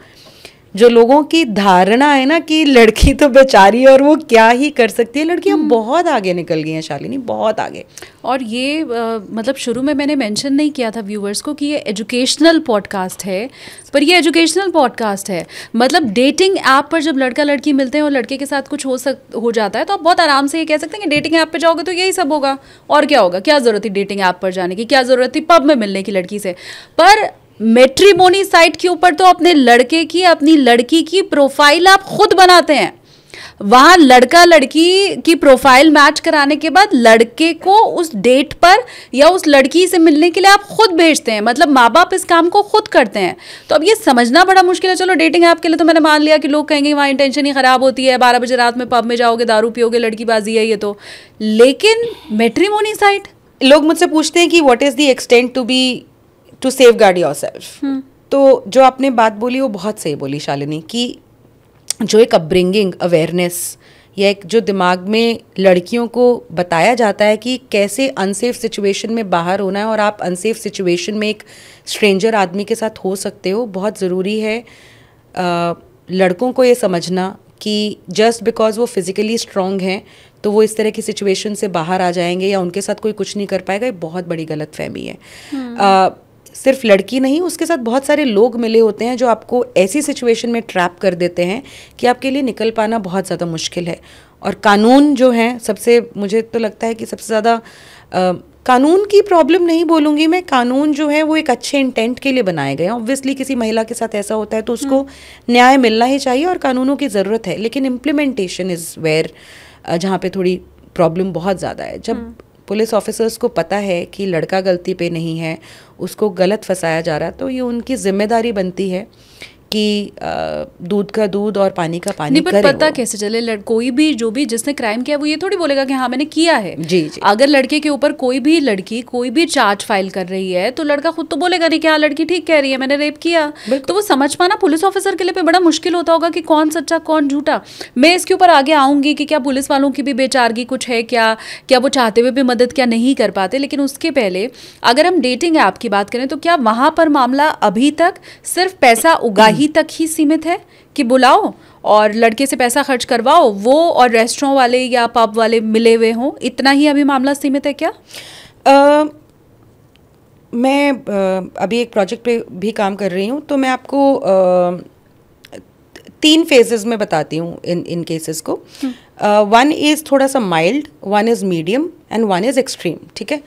जो लोगों की धारणा है ना कि लड़की तो बेचारी और वो क्या ही कर सकती है, लड़कियां बहुत आगे निकल गई हैं शालिनी, बहुत आगे। और ये मतलब शुरू में मैंने मेंशन नहीं किया था व्यूअर्स को कि ये एजुकेशनल पॉडकास्ट है, पर ये एजुकेशनल पॉडकास्ट है। मतलब डेटिंग ऐप पर जब लड़का लड़की मिलते हैं और लड़के के साथ कुछ हो जाता है तो आप बहुत आराम से ये कह सकते हैं कि डेटिंग ऐप पे जाओगे तो यही सब होगा, और क्या होगा, क्या ज़रूरत थी डेटिंग ऐप पर जाने की, क्या ज़रूरत थी पब में मिलने की लड़की से। पर मैट्रिमोनी साइट के ऊपर तो अपने लड़के की अपनी लड़की की प्रोफाइल आप खुद बनाते हैं। वहां लड़का लड़की की प्रोफाइल मैच कराने के बाद लड़के को उस डेट पर या उस लड़की से मिलने के लिए आप खुद भेजते हैं। मतलब माँ बाप इस काम को खुद करते हैं। तो अब ये समझना बड़ा मुश्किल है। चलो डेटिंग ऐप के लिए तो मैंने मान लिया कि लोग कहेंगे वहाँ इंटेंशन ही खराब होती है, 12 बजे रात में पब में जाओगे, दारू पियोगे, लड़कीबाजी है ये तो। लेकिन मैट्रिमोनी साइट, लोग मुझसे पूछते हैं कि what is the extent to safeguard yourself. तो जो आपने बात बोली वो बहुत सही बोली शालिनी, कि जो एक अपब्रिंगिंग, अवेयरनेस, या एक जो दिमाग में लड़कियों को बताया जाता है कि कैसे अनसेफ सिचुएशन में बाहर होना है और आप अनसेफ सिचुएशन में एक स्ट्रेंजर आदमी के साथ हो सकते हो, बहुत ज़रूरी है लड़कों को ये समझना कि जस्ट बिकॉज वो फिज़िकली स्ट्रॉन्ग हैं तो वो इस तरह की सिचुएशन से बाहर आ जाएंगे या उनके साथ कोई कुछ नहीं कर पाएगा। ये बहुत बड़ी गलतफहमी है। सिर्फ लड़की नहीं, उसके साथ बहुत सारे लोग मिले होते हैं जो आपको ऐसी सिचुएशन में ट्रैप कर देते हैं कि आपके लिए निकल पाना बहुत ज़्यादा मुश्किल है। और कानून जो है सबसे, मुझे तो लगता है कि सबसे ज़्यादा कानून की प्रॉब्लम नहीं बोलूँगी मैं, कानून जो है वो एक अच्छे इंटेंट के लिए बनाए गए हैं। ऑब्वियसली किसी महिला के साथ ऐसा होता है तो उसको न्याय मिलना ही चाहिए और कानूनों की ज़रूरत है, लेकिन इम्प्लीमेंटेशन इज़ वेयर जहाँ पे थोड़ी प्रॉब्लम बहुत ज़्यादा है। जब पुलिस ऑफिसर्स को पता है कि लड़का गलती पे नहीं है, उसको गलत फंसाया जा रहा है, तो ये उनकी जिम्मेदारी बनती है कि दूध का दूध और पानी का पानी नहीं, पर पता कैसे चले कोई भी जो भी जिसने क्राइम किया वो ये थोड़ी बोलेगा कि हाँ मैंने किया है। जी जी। अगर लड़के के ऊपर कोई भी लड़की कोई भी चार्ज फाइल कर रही है तो लड़का खुद तो बोलेगा नहीं कि हाँ लड़की ठीक कह रही है, मैंने रेप किया। तो वो समझ पाना पुलिस ऑफिसर के लिए भी बड़ा मुश्किल होता होगा कि कौन सच्चा कौन झूठा। मैं इसके ऊपर आगे आऊंगी कि क्या पुलिस वालों की भी बेचारगी कुछ है, क्या वो चाहते हुए भी मदद क्या नहीं कर पाते। लेकिन उसके पहले अगर हम डेटिंग ऐप की बात करें तो क्या वहां पर मामला अभी तक सिर्फ पैसा उगाही तक ही सीमित है कि बुलाओ और लड़के से पैसा खर्च करवाओ, वो और रेस्टोरेंट वाले या पब वाले मिले हुए हों, इतना ही अभी मामला सीमित है क्या? मैं अभी एक प्रोजेक्ट पे भी काम कर रही हूँ, तो मैं आपको 3 फेजेस में बताती हूँ इन केसेस को। 1 इज़ थोड़ा सा mild, 1 is medium and 1 is extreme. ठीक है,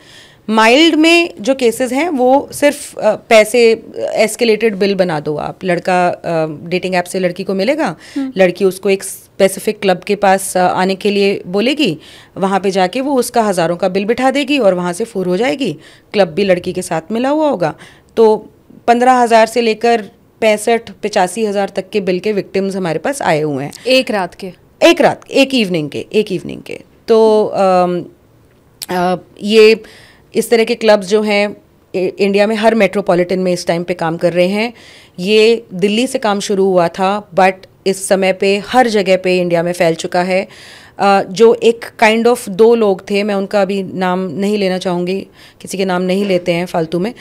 माइल्ड में जो केसेस हैं वो सिर्फ पैसे एस्केलेटेड बिल बना दो आप। लड़का डेटिंग ऐप से लड़की को मिलेगा, लड़की उसको एक स्पेसिफिक क्लब के पास आने के लिए बोलेगी, वहाँ पे जाके वो उसका हज़ारों का बिल बिठा देगी और वहाँ से फुर हो जाएगी। क्लब भी लड़की के साथ मिला हुआ होगा, तो 15,000 से लेकर 65-85 हज़ार तक के बिल के विक्टिम्स हमारे पास आए हुए हैं एक रात के, एक इवनिंग के। तो ये इस तरह के क्लब्स जो हैं इंडिया में हर मेट्रोपॉलिटन में इस टाइम पे काम कर रहे हैं। ये दिल्ली से काम शुरू हुआ था, बट इस समय पे हर जगह पे इंडिया में फैल चुका है। जो एक काइंड ऑफ 2 लोग थे, मैं उनका अभी नाम नहीं लेना चाहूँगी, किसी के नाम नहीं लेते हैं फालतू में,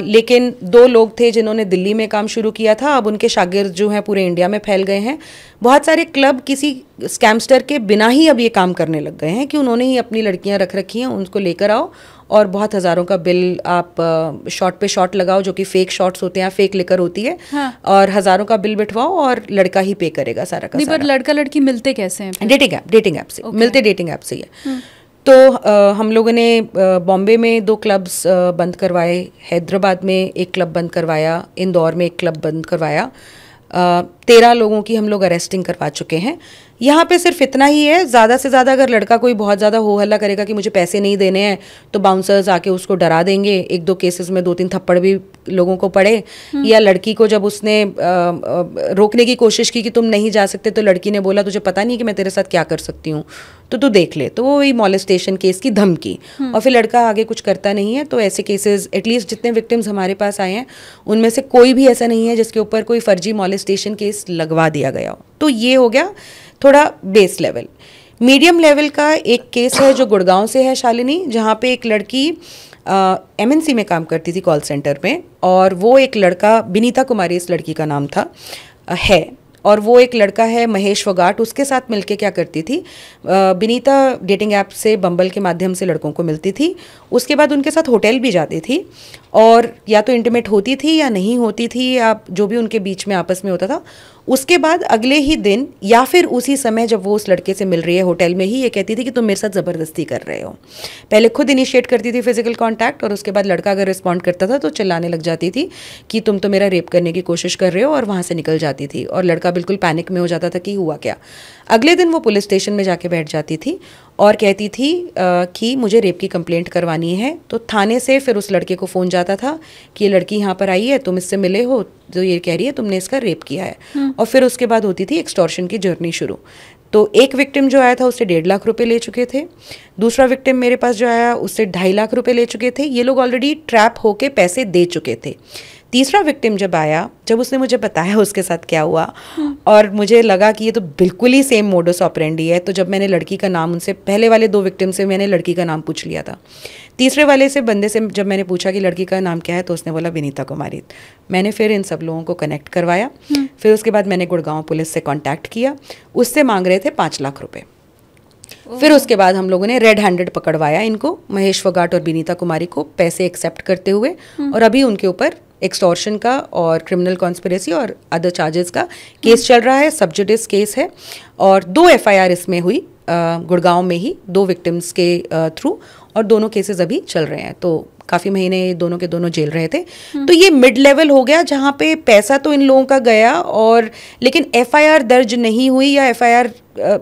लेकिन 2 लोग थे जिन्होंने दिल्ली में काम शुरू किया था। अब उनके शागिर्द जो हैं पूरे इंडिया में फैल गए हैं। बहुत सारे क्लब किसी स्कैमस्टर के बिना ही अब ये काम करने लग गए हैं कि उन्होंने ही अपनी लड़कियां रख रखी हैं, उनको लेकर आओ और बहुत हज़ारों का बिल आप शॉट पे शॉट लगाओ, जो कि फेक शॉट्स होते हैं, फेक लिकर होती है। हाँ। और हज़ारों का बिल बिठवाओ और लड़का ही पे करेगा सारा का सारा। पर लड़का लड़की मिलते कैसे हैं? डेटिंग ऐप से मिलते, डेटिंग ऐप से ही है। तो हम लोगों ने बॉम्बे में 2 क्लब्स बंद करवाए, हैदराबाद में एक क्लब बंद करवाया, इंदौर में एक क्लब बंद करवाया। 13 लोगों की हम लोग अरेस्टिंग करवा चुके हैं। यहाँ पे सिर्फ इतना ही है, ज़्यादा से ज़्यादा अगर लड़का कोई बहुत ज़्यादा हो हल्ला करेगा कि मुझे पैसे नहीं देने हैं, तो बाउंसर्स आके उसको डरा देंगे। 1-2 केसेस में 2-3 थप्पड़ भी लोगों को पड़े। या लड़की को जब उसने रोकने की कोशिश की कि तुम नहीं जा सकते, तो लड़की ने बोला तुझे पता नहीं कि मैं तेरे साथ क्या कर सकती हूँ, तो तू देख ले। तो वो वही मॉलेस्टेशन केस की धमकी, और फिर लड़का आगे कुछ करता नहीं है। तो ऐसे केसेस एटलीस्ट जितने विक्टिम्स हमारे पास आए हैं उनमें से कोई भी ऐसा नहीं है जिसके ऊपर कोई फर्जी मॉलेस्टेशन केस लगवा दिया गया हो। तो ये हो गया थोड़ा बेस लेवल। मीडियम लेवल का एक केस है जो गुड़गांव से है शालिनी, जहाँ पे एक लड़की MNC में काम करती थी कॉल सेंटर में, और वो एक लड़का, विनीता कुमारी इस लड़की का नाम था, है, और वो एक लड़का है महेश फोगाट, उसके साथ मिलके क्या करती थी, विनीता डेटिंग ऐप से, बम्बल के माध्यम से लड़कों को मिलती थी, उसके बाद उनके साथ होटल भी जाती थी, और या तो इंटीमेट होती थी या नहीं होती थी, या जो भी उनके बीच में आपस में होता था, उसके बाद अगले ही दिन या फिर उसी समय जब वो उस लड़के से मिल रही है होटल में ही, ये कहती थी कि तुम मेरे साथ ज़बरदस्ती कर रहे हो। पहले खुद इनिशिएट करती थी फिजिकल कांटेक्ट, और उसके बाद लड़का अगर रिस्पॉन्ड करता था तो चिल्लाने लग जाती थी कि तुम तो मेरा रेप करने की कोशिश कर रहे हो, और वहाँ से निकल जाती थी, और लड़का बिल्कुल पैनिक में हो जाता था कि हुआ क्या। अगले दिन वो पुलिस स्टेशन में जाके बैठ जाती थी और कहती थी कि मुझे रेप की कंप्लेंट करवानी है। तो थाने से फिर उस लड़के को फ़ोन जाता था कि ये लड़की यहाँ पर आई है, तुम इससे मिले हो, जो ये कह रही है तुमने इसका रेप किया है। और फिर उसके बाद होती थी एक्सटॉर्शन की जर्नी शुरू। तो एक विक्टिम जो आया था उससे 1.5 लाख रुपए ले चुके थे, दूसरा विक्टिम मेरे पास जो आया उससे 2.5 लाख रुपए ले चुके थे। ये लोग ऑलरेडी ट्रैप होके पैसे दे चुके थे। तीसरा विक्टिम जब आया, जब उसने मुझे बताया उसके साथ क्या हुआ, और मुझे लगा कि ये तो बिल्कुल ही सेम मोडस ऑपरेंडी है, तो जब मैंने लड़की का नाम, उनसे पहले वाले 2 विक्टिम से मैंने लड़की का नाम पूछ लिया था, तीसरे वाले से बंदे से जब मैंने पूछा कि लड़की का नाम क्या है, तो उसने बोला विनीता कुमारी। मैंने फिर इन सब लोगों को कनेक्ट करवाया। फिर उसके बाद मैंने गुड़गांव पुलिस से कॉन्टैक्ट किया, उससे मांग रहे थे 5 लाख रुपए। फिर उसके बाद हम लोगों ने रेड हैंडेड पकड़वाया इनको, महेश फोगाट और विनीता कुमारी को, पैसे एक्सेप्ट करते हुए, और अभी उनके ऊपर एक्सटॉर्शन का और क्रिमिनल कॉन्स्पिरेसी और अदर चार्जेस का केस चल रहा है। सब जुडिस केस है, और 2 FIR इसमें हुई गुड़गांव में ही 2 विक्टिम्स के थ्रू, और दोनों केसेस अभी चल रहे हैं। तो काफ़ी महीने दोनों के दोनों जेल रहे थे। तो ये मिड लेवल हो गया जहाँ पे पैसा तो इन लोगों का गया, और लेकिन FIR दर्ज नहीं हुई, या FIR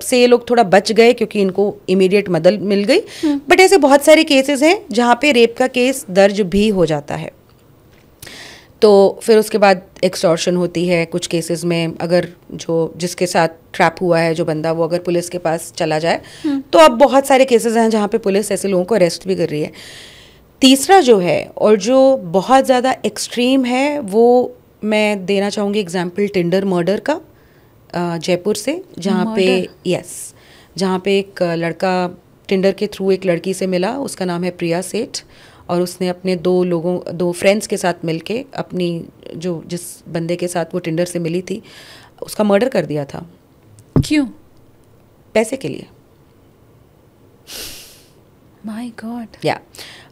से ये लोग थोड़ा बच गए क्योंकि इनको इमीडिएट मदद मिल गई। बट ऐसे बहुत सारे केसेस हैं जहाँ पे रेप का केस दर्ज भी हो जाता है। तो फिर उसके बाद एक्सटॉर्शन होती है कुछ केसेस में। अगर जो जिसके साथ ट्रैप हुआ है जो बंदा, वो अगर पुलिस के पास चला जाए, तो अब बहुत सारे केसेस हैं जहाँ पे पुलिस ऐसे लोगों को अरेस्ट भी कर रही है। तीसरा जो है, और जो बहुत ज़्यादा एक्सट्रीम है, वो मैं देना चाहूँगी एग्जाम्पल टिंडर मर्डर का, जयपुर से, जहाँ पे एक लड़का टिंडर के थ्रू एक लड़की से मिला, उसका नाम है प्रिया सेठ, और उसने अपने 2 फ्रेंड्स के साथ मिलके अपनी जिस बंदे के साथ वो टिंडर से मिली थी उसका मर्डर कर दिया था। क्यों? पैसे के लिए। My God. या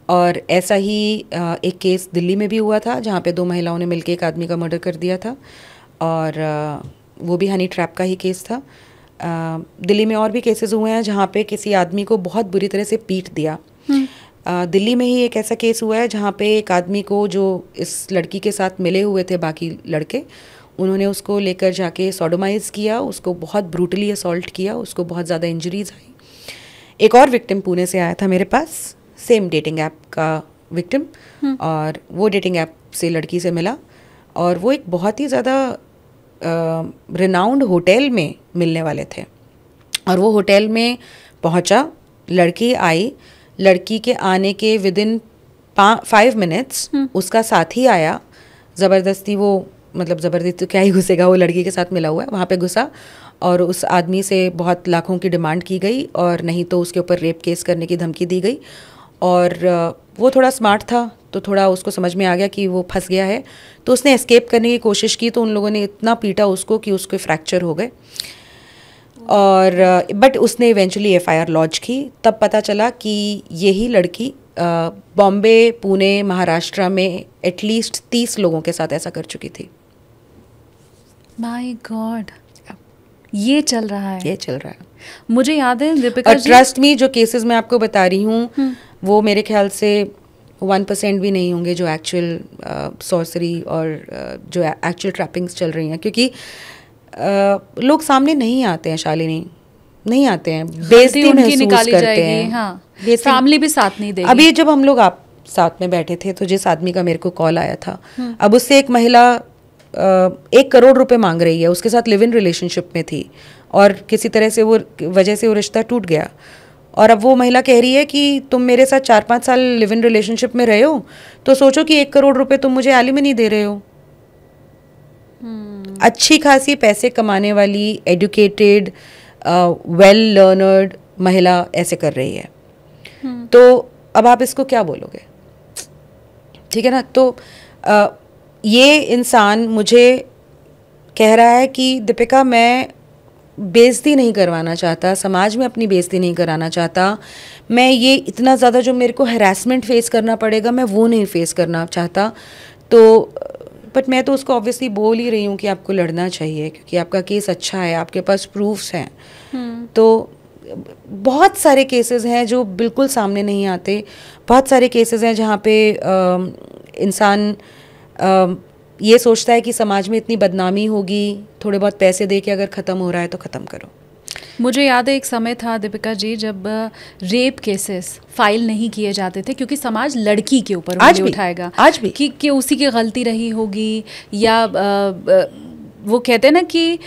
और ऐसा ही एक केस दिल्ली में भी हुआ था जहाँ पे 2 महिलाओं ने मिलके एक आदमी का मर्डर कर दिया था, और वो भी हनी ट्रैप का ही केस था। दिल्ली में और भी केसेस हुए हैं जहाँ पे किसी आदमी को बहुत बुरी तरह से पीट दिया। दिल्ली में ही एक ऐसा केस हुआ है जहाँ पे एक आदमी को, जो इस लड़की के साथ मिले हुए थे बाकी लड़के, उन्होंने उसको लेकर जाके सोडोमाइज़ किया, उसको बहुत ब्रूटली असॉल्ट किया, उसको बहुत ज़्यादा इंजरीज आई। एक और विक्टिम पुणे से आया था मेरे पास, सेम डेटिंग ऐप का विक्टिम, और वो डेटिंग ऐप से लड़की से मिला, और वो एक बहुत ही ज़्यादा रिनाउंड होटल में मिलने वाले थे। और वो होटल में पहुंचा, लड़की आई, लड़की के आने के विदिन 5 मिनट्स उसका साथी आया, ज़बरदस्ती वो, मतलब ज़बरदस्ती तो क्या ही घुसेगा, वो लड़की के साथ मिला हुआ है, वहाँ पे घुसा, और उस आदमी से बहुत लाखों की डिमांड की गई, और नहीं तो उसके ऊपर रेप केस करने की धमकी दी गई। और वो थोड़ा स्मार्ट था, तो थोड़ा उसको समझ में आ गया कि वो फंस गया है, तो उसने एस्केप करने की कोशिश की, तो उन लोगों ने इतना पीटा उसको कि उसके फ्रैक्चर हो गए। और बट उसने इवेंचुअली FIR लॉन्च की। तब पता चला कि यही लड़की बॉम्बे, पुणे, महाराष्ट्र में एटलीस्ट 30 लोगों के साथ ऐसा कर चुकी थी। माय गॉड, ये चल रहा है। ये चल रहा है। मुझे याद है दीपिका जी, ट्रस्ट मी, जो केसेस मैं आपको बता रही हूँ वो मेरे ख्याल से 1% भी नहीं होंगे जो एक्चुअल सॉर्सरी और जो एक्चुअल ट्रैपिंग्स चल रही हैं, क्योंकि लोग सामने नहीं आते हैं, शालिनी, नहीं आते हैं, बेइज्जती महसूस करते हैं। हाँ, फैमिली भी साथ नहीं देगी। अभी जब हम लोग आप साथ में बैठे थे, तो जिस आदमी का मेरे को कॉल आया था, अब उससे एक महिला 1 करोड़ रुपए मांग रही है, उसके साथ लिव इन रिलेशनशिप में थी, और किसी तरह से वो वजह से वो रिश्ता टूट गया, और अब वो महिला कह रही है कि तुम मेरे साथ 4-5 साल लिव इन रिलेशनशिप में रहे हो, तो सोचो कि 1 करोड़ रुपए तुम मुझे एलिमनी दे रहे हो। अच्छी खासी पैसे कमाने वाली, एडुकेटेड, वेल लर्नर्ड महिला ऐसे कर रही है। तो अब आप इसको क्या बोलोगे? ठीक है ना। तो ये इंसान मुझे कह रहा है कि दीपिका मैं बेइज्जती नहीं करवाना चाहता, समाज में अपनी बेइज्जती नहीं कराना चाहता, मैं ये इतना ज़्यादा जो मेरे को हैरेसमेंट फेस करना पड़ेगा मैं वो नहीं फेस करना चाहता। तो बट मैं तो उसको ऑब्वियसली बोल ही रही हूँ कि आपको लड़ना चाहिए क्योंकि आपका केस अच्छा है, आपके पास प्रूफ्स हैं। तो बहुत सारे केसेस हैं जो बिल्कुल सामने नहीं आते, बहुत सारे केसेस हैं जहाँ पे इंसान ये सोचता है कि समाज में इतनी बदनामी होगी, थोड़े बहुत पैसे दे के अगर ख़त्म हो रहा है तो ख़त्म करो। मुझे याद है एक समय था दीपिका जी जब रेप केसेस फाइल नहीं किए जाते थे क्योंकि समाज लड़की के ऊपर उंगली उठाएगा, आज भी कि उसी की गलती रही होगी, या वो कहते हैं ना कि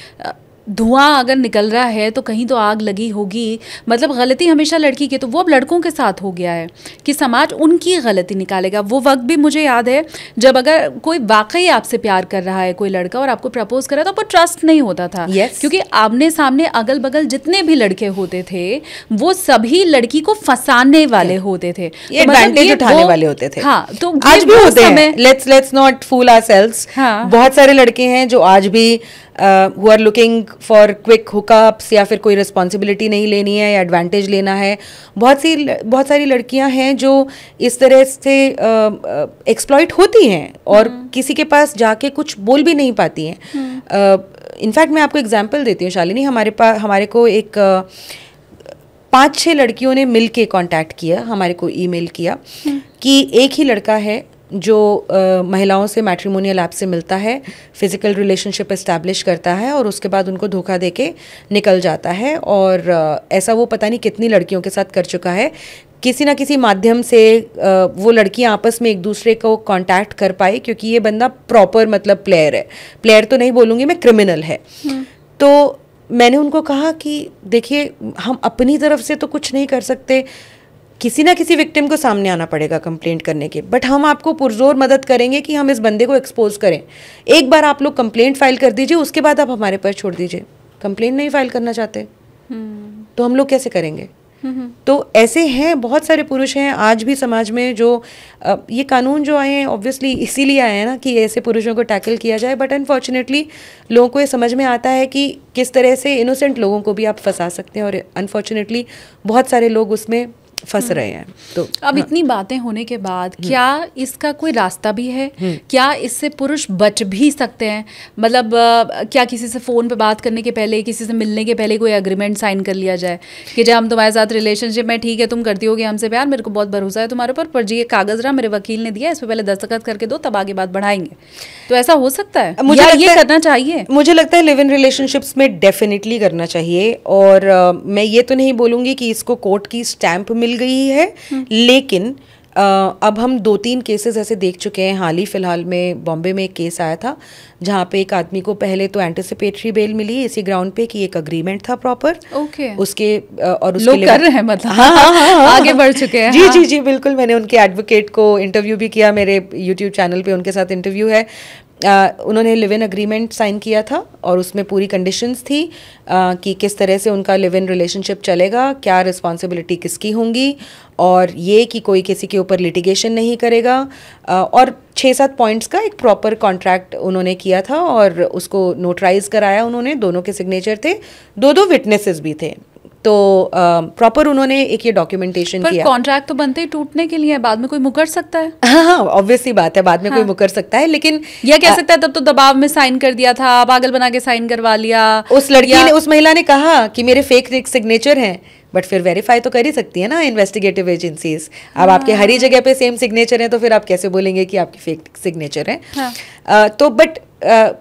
धुआं अगर निकल रहा है तो कहीं तो आग लगी होगी, मतलब गलती हमेशा लड़की की। तो वो अब लड़कों के साथ हो गया है कि समाज उनकी गलती निकालेगा। वो वक्त भी मुझे याद है जब अगर कोई वाकई आपसे प्यार कर रहा है कोई लड़का और आपको प्रपोज कर रहा है तो आपको ट्रस्ट नहीं होता था। क्योंकि आमने सामने अगल बगल जितने भी लड़के होते थे वो सभी लड़की को फंसाने वाले होते थे, एडवांटेज उठाने वाले होते थे। हाँ, तो आज भी होते हैं। Let's not fool ourselves. बहुत सारे लड़के हैं जो आज भी who are looking for quick hookups या फिर कोई रिस्पॉन्सिबिलिटी नहीं लेनी है या एडवांटेज लेना है। बहुत सारी लड़कियां हैं जो इस तरह से एक्सप्लॉइट होती हैं और किसी के पास जाके कुछ बोल भी नहीं पाती हैं। इनफैक्ट मैं आपको एग्जांपल देती हूँ शालिनी, हमारे को एक 5-6 लड़कियों ने मिल के कॉन्टैक्ट किया, हमारे को ईमेल किया कि एक ही लड़का है जो महिलाओं से मैट्रिमोनियल ऐप से मिलता है, फिजिकल रिलेशनशिप इस्टेब्लिश करता है और उसके बाद उनको धोखा देके निकल जाता है। और ऐसा वो पता नहीं कितनी लड़कियों के साथ कर चुका है। किसी ना किसी माध्यम से वो लड़कियां आपस में एक दूसरे को कांटेक्ट कर पाई क्योंकि ये बंदा प्रॉपर मतलब प्लेयर है, प्लेयर तो नहीं बोलूँगी मैं, क्रिमिनल है। तो मैंने उनको कहा कि देखिए हम अपनी तरफ से तो कुछ नहीं कर सकते, किसी ना किसी विक्टिम को सामने आना पड़ेगा कंप्लेंट करने के, बट हम आपको पुरजोर मदद करेंगे कि हम इस बंदे को एक्सपोज करें। एक बार आप लोग कंप्लेंट फाइल कर दीजिए, उसके बाद आप हमारे पर छोड़ दीजिए। कंप्लेंट नहीं फाइल करना चाहते तो हम लोग कैसे करेंगे? तो ऐसे हैं बहुत सारे पुरुष हैं आज भी समाज में जो ये कानून जो आए हैं ऑब्वियसली इसीलिए आए हैं ना कि ऐसे पुरुषों को टैकल किया जाए, बट अनफॉर्चुनेटली लोगों को ये समझ में आता है कि किस तरह से इनोसेंट लोगों को भी आप फंसा सकते हैं और अनफॉर्चुनेटली बहुत सारे लोग उसमें फंस रहे हैं। तो अब इतनी बातें होने के बाद क्या इसका कोई रास्ता भी है? क्या इससे पुरुष बच भी सकते हैं? मतलब क्या किसी से फ़ोन पे बात करने के पहले, किसी से मिलने के पहले कोई एग्रीमेंट साइन कर लिया जाए कि जब हम तुम्हारे साथ रिलेशनशिप में, ठीक है तुम करती होगी हमसे प्यार, मेरे को बहुत भरोसा है तुम्हारे ऊपर, पर जी ये कागज रहा मेरे वकील ने दिया, इस पर पहले दस्तखत करके दो तब आगे बात बढ़ाएंगे। तो ऐसा हो सकता है? मुझे ये करना चाहिए? मुझे लगता है लिव इन रिलेशनशिप्स में डेफिनेटली करना चाहिए। और मैं ये तो नहीं बोलूँगी कि इसको कोर्ट की स्टैंप मिल गई है, लेकिन अब हम 2-3 केसेस ऐसे देख चुके हैं। हाल ही फिलहाल में बॉम्बे में एक केस आया था जहाँ पे एक आदमी को पहले तो एंटिसिपेटरी बेल मिली इसी ग्राउंड पे कि एक अग्रीमेंट था प्रॉपर। उसके और उसके लोग कर रहे हैं, मतलब हाँ, आगे बढ़ चुके हैं। जी बिल्कुल। मैंने उनके एडवोकेट को इंटरव्यू भी किया, मेरे यूट्यूब चैनल पे उनके साथ इंटरव्यू है। उन्होंने लिव इन अग्रीमेंट साइन किया था और उसमें पूरी कंडीशंस थी कि किस तरह से उनका लिव इन रिलेशनशिप चलेगा, क्या रिस्पॉन्सिबिलिटी किसकी होंगी, और ये कि कोई किसी के ऊपर लिटिगेशन नहीं करेगा। और 6-7 पॉइंट्स का एक प्रॉपर कॉन्ट्रैक्ट उन्होंने किया था और उसको नोटराइज कराया उन्होंने। दोनों के सिग्नेचर थे, 2 विटनेसेस भी थे। तो प्रॉपर उन्होंने एक ये डॉक्यूमेंटेशन किया। कॉन्ट्रैक्ट तो बनते ही टूटने के लिए, बाद में कोई मुकर सकता है। हाँ ऑब्वियसली बात है, बाद में कोई मुकर सकता है, लेकिन यह कह सकता है तब तो दबाव में साइन कर दिया था, पागल बना के साइन करवा लिया। उस लड़की ने, उस महिला ने कहा कि मेरे फेक सिग्नेचर हैं, बट फिर वेरीफाई तो कर ही सकती है ना इन्वेस्टिगेटिव एजेंसीज। अब आपके हर ही जगह पे सेम सिग्नेचर है तो फिर आप कैसे बोलेंगे कि आपके फेक सिग्नेचर हैं? तो बट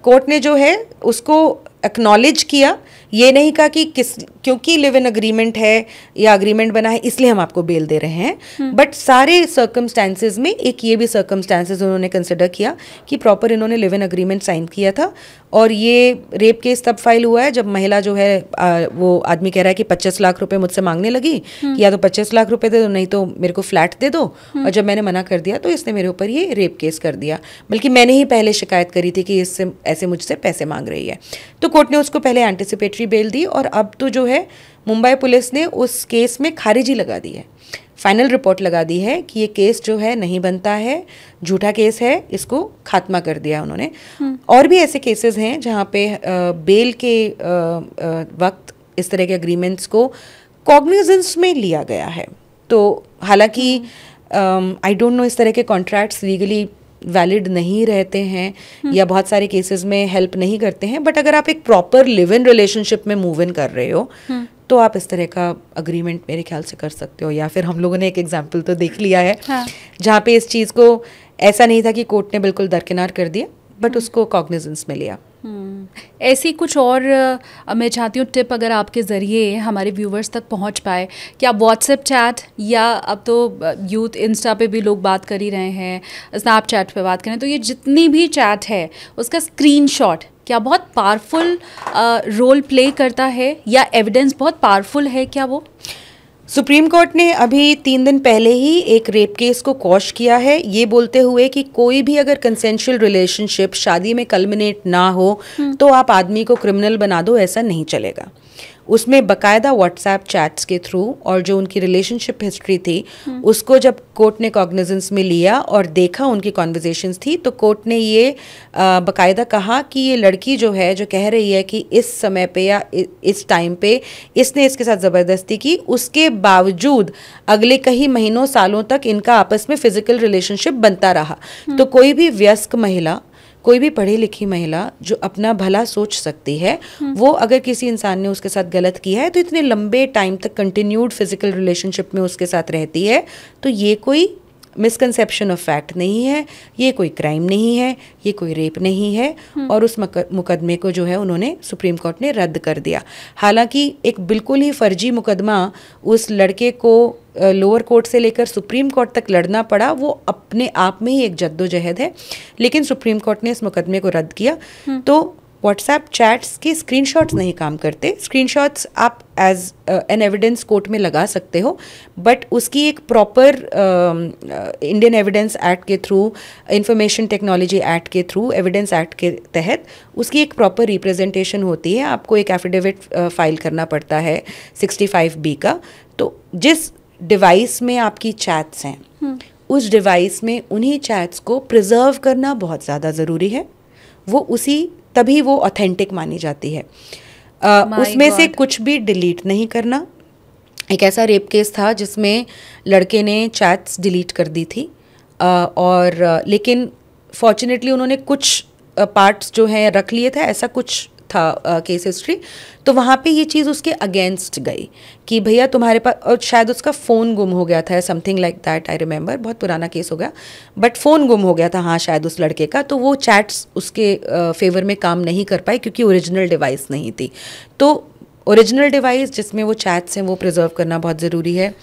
कोर्ट ने जो है उसको एक्नॉलेज किया, ये नहीं कहा कि क्योंकि लिव इन अग्रीमेंट है या अग्रीमेंट बना है इसलिए हम आपको बेल दे रहे हैं, बट सारे सर्कमस्टांसेस में एक ये भी सर्कमस्टांसेस उन्होंने कंसिडर किया कि प्रॉपर इन्होंने लिव इन अग्रीमेंट साइन किया था। और ये रेप केस तब फाइल हुआ है जब महिला जो है वो आदमी कह रहा है कि 25 लाख रुपए मुझसे मांगने लगी कि या तो 25 लाख रुपए दे दो नहीं तो मेरे को फ्लैट दे दो। और जब मैंने मना कर दिया तो इसने मेरे ऊपर ये रेप केस कर दिया, बल्कि मैंने ही पहले शिकायत करी थी कि इससे ऐसे मुझसे पैसे मांग रही है। तो कोर्ट ने उसको पहले एंटिसिपेटरी बेल दी और अब तो जो है मुंबई पुलिस ने उस केस में खारिजी लगा दी है। फाइनल रिपोर्ट लगा दी है कि ये केस जो है नहीं बनता है, झूठा केस है, इसको खात्मा कर दिया उन्होंने। और भी ऐसे केसेस हैं जहाँ पे बेल के वक्त इस तरह के एग्रीमेंट्स को कॉग्निजेंस में लिया गया है। तो हालांकि आई डोंट नो इस तरह के कॉन्ट्रैक्ट्स लीगली वैलिड नहीं रहते हैं या बहुत सारे केसेस में हेल्प नहीं करते हैं, बट अगर आप एक प्रॉपर लिव इन रिलेशनशिप में मूव इन कर रहे हो तो आप इस तरह का अग्रीमेंट मेरे ख्याल से कर सकते हो। या फिर हम लोगों ने एक एग्जाम्पल तो देख लिया है जहाँ पे इस चीज़ को ऐसा नहीं था कि कोर्ट ने बिल्कुल दरकिनार कर दिया, बट उसको कॉग्निजेंस में लिया। ऐसी कुछ और मैं चाहती हूँ टिप अगर आपके ज़रिए हमारे व्यूवर्स तक पहुँच पाए कि आप व्हाट्सएप चैट या अब तो यूथ इंस्टा पे भी लोग बात कर ही रहे हैं, स्नैपचैट पे बात करें, तो ये जितनी भी चैट है उसका स्क्रीनशॉट क्या बहुत पावरफुल रोल प्ले करता है या एविडेंस बहुत पावरफुल है क्या वो? सुप्रीम कोर्ट ने अभी 3 दिन पहले ही एक रेप केस को क्वॉश किया है, ये बोलते हुए कि कोई भी अगर कंसेंशुअल रिलेशनशिप शादी में कल्मिनेट ना हो तो आप आदमी को क्रिमिनल बना दो, ऐसा नहीं चलेगा। उसमें बकायदा व्हाट्सएप चैट्स के थ्रू और जो उनकी रिलेशनशिप हिस्ट्री थी उसको जब कोर्ट ने कॉग्निजेंस में लिया और देखा उनकी कॉन्वर्जेशंस थी, तो कोर्ट ने ये बकायदा कहा कि ये लड़की जो है जो कह रही है कि इस समय पे या इस टाइम पे इसने इसके साथ ज़बरदस्ती की, उसके बावजूद अगले कई महीनों सालों तक इनका आपस में फिजिकल रिलेशनशिप बनता रहा। तो कोई भी वयस्क महिला, कोई भी पढ़ी लिखी महिला जो अपना भला सोच सकती है, वो अगर किसी इंसान ने उसके साथ गलत किया है तो इतने लंबे टाइम तक कंटिन्यूड फिजिकल रिलेशनशिप में उसके साथ रहती है, तो ये कोई मिसकंसेप्शन ऑफ फैक्ट नहीं है, ये कोई क्राइम नहीं है, ये कोई रेप नहीं है। और उस मुकदमे को जो है उन्होंने सुप्रीम कोर्ट ने रद्द कर दिया। हालांकि एक बिल्कुल ही फर्जी मुकदमा उस लड़के को लोअर कोर्ट से लेकर सुप्रीम कोर्ट तक लड़ना पड़ा, वो अपने आप में ही एक जद्दोजहद है, लेकिन सुप्रीम कोर्ट ने इस मुकदमे को रद्द किया। तो व्हाट्सएप चैट्स के स्क्रीनशॉट्स नहीं काम करते। स्क्रीनशॉट्स आप एज एन एविडेंस कोर्ट में लगा सकते हो, बट उसकी एक प्रॉपर इंडियन एविडेंस एक्ट के थ्रू, इंफॉर्मेशन टेक्नोलॉजी एक्ट के थ्रू, एविडेंस एक्ट के तहत उसकी एक प्रॉपर रिप्रेजेंटेशन होती है। आपको एक एफिडेविट फाइल करना पड़ता है 65B का। तो जिस डिवाइस में आपकी चैट्स हैं उस डिवाइस में उन्हीं चैट्स को प्रिजर्व करना बहुत ज़्यादा ज़रूरी है। वो तभी वो ऑथेंटिक मानी जाती है। उसमें से कुछ भी डिलीट नहीं करना। एक ऐसा रेप केस था जिसमें लड़के ने चैट्स डिलीट कर दी थी और लेकिन फॉर्चुनेटली उन्होंने कुछ पार्ट्स जो हैं रख लिए थे, ऐसा कुछ था केस हिस्ट्री। तो वहाँ पे ये चीज़ उसके अगेंस्ट गई कि भैया तुम्हारे पास, और शायद उसका फ़ोन गुम हो गया था, something like that, I remember, बहुत पुराना केस हो गया, बट फ़ोन गुम हो गया था हाँ शायद उस लड़के का। तो वो चैट्स उसके फेवर में काम नहीं कर पाई क्योंकि ओरिजिनल डिवाइस नहीं थी। तो ओरिजिनल डिवाइस जिसमें वो चैट्स हैं वो प्रिजर्व करना बहुत ज़रूरी है।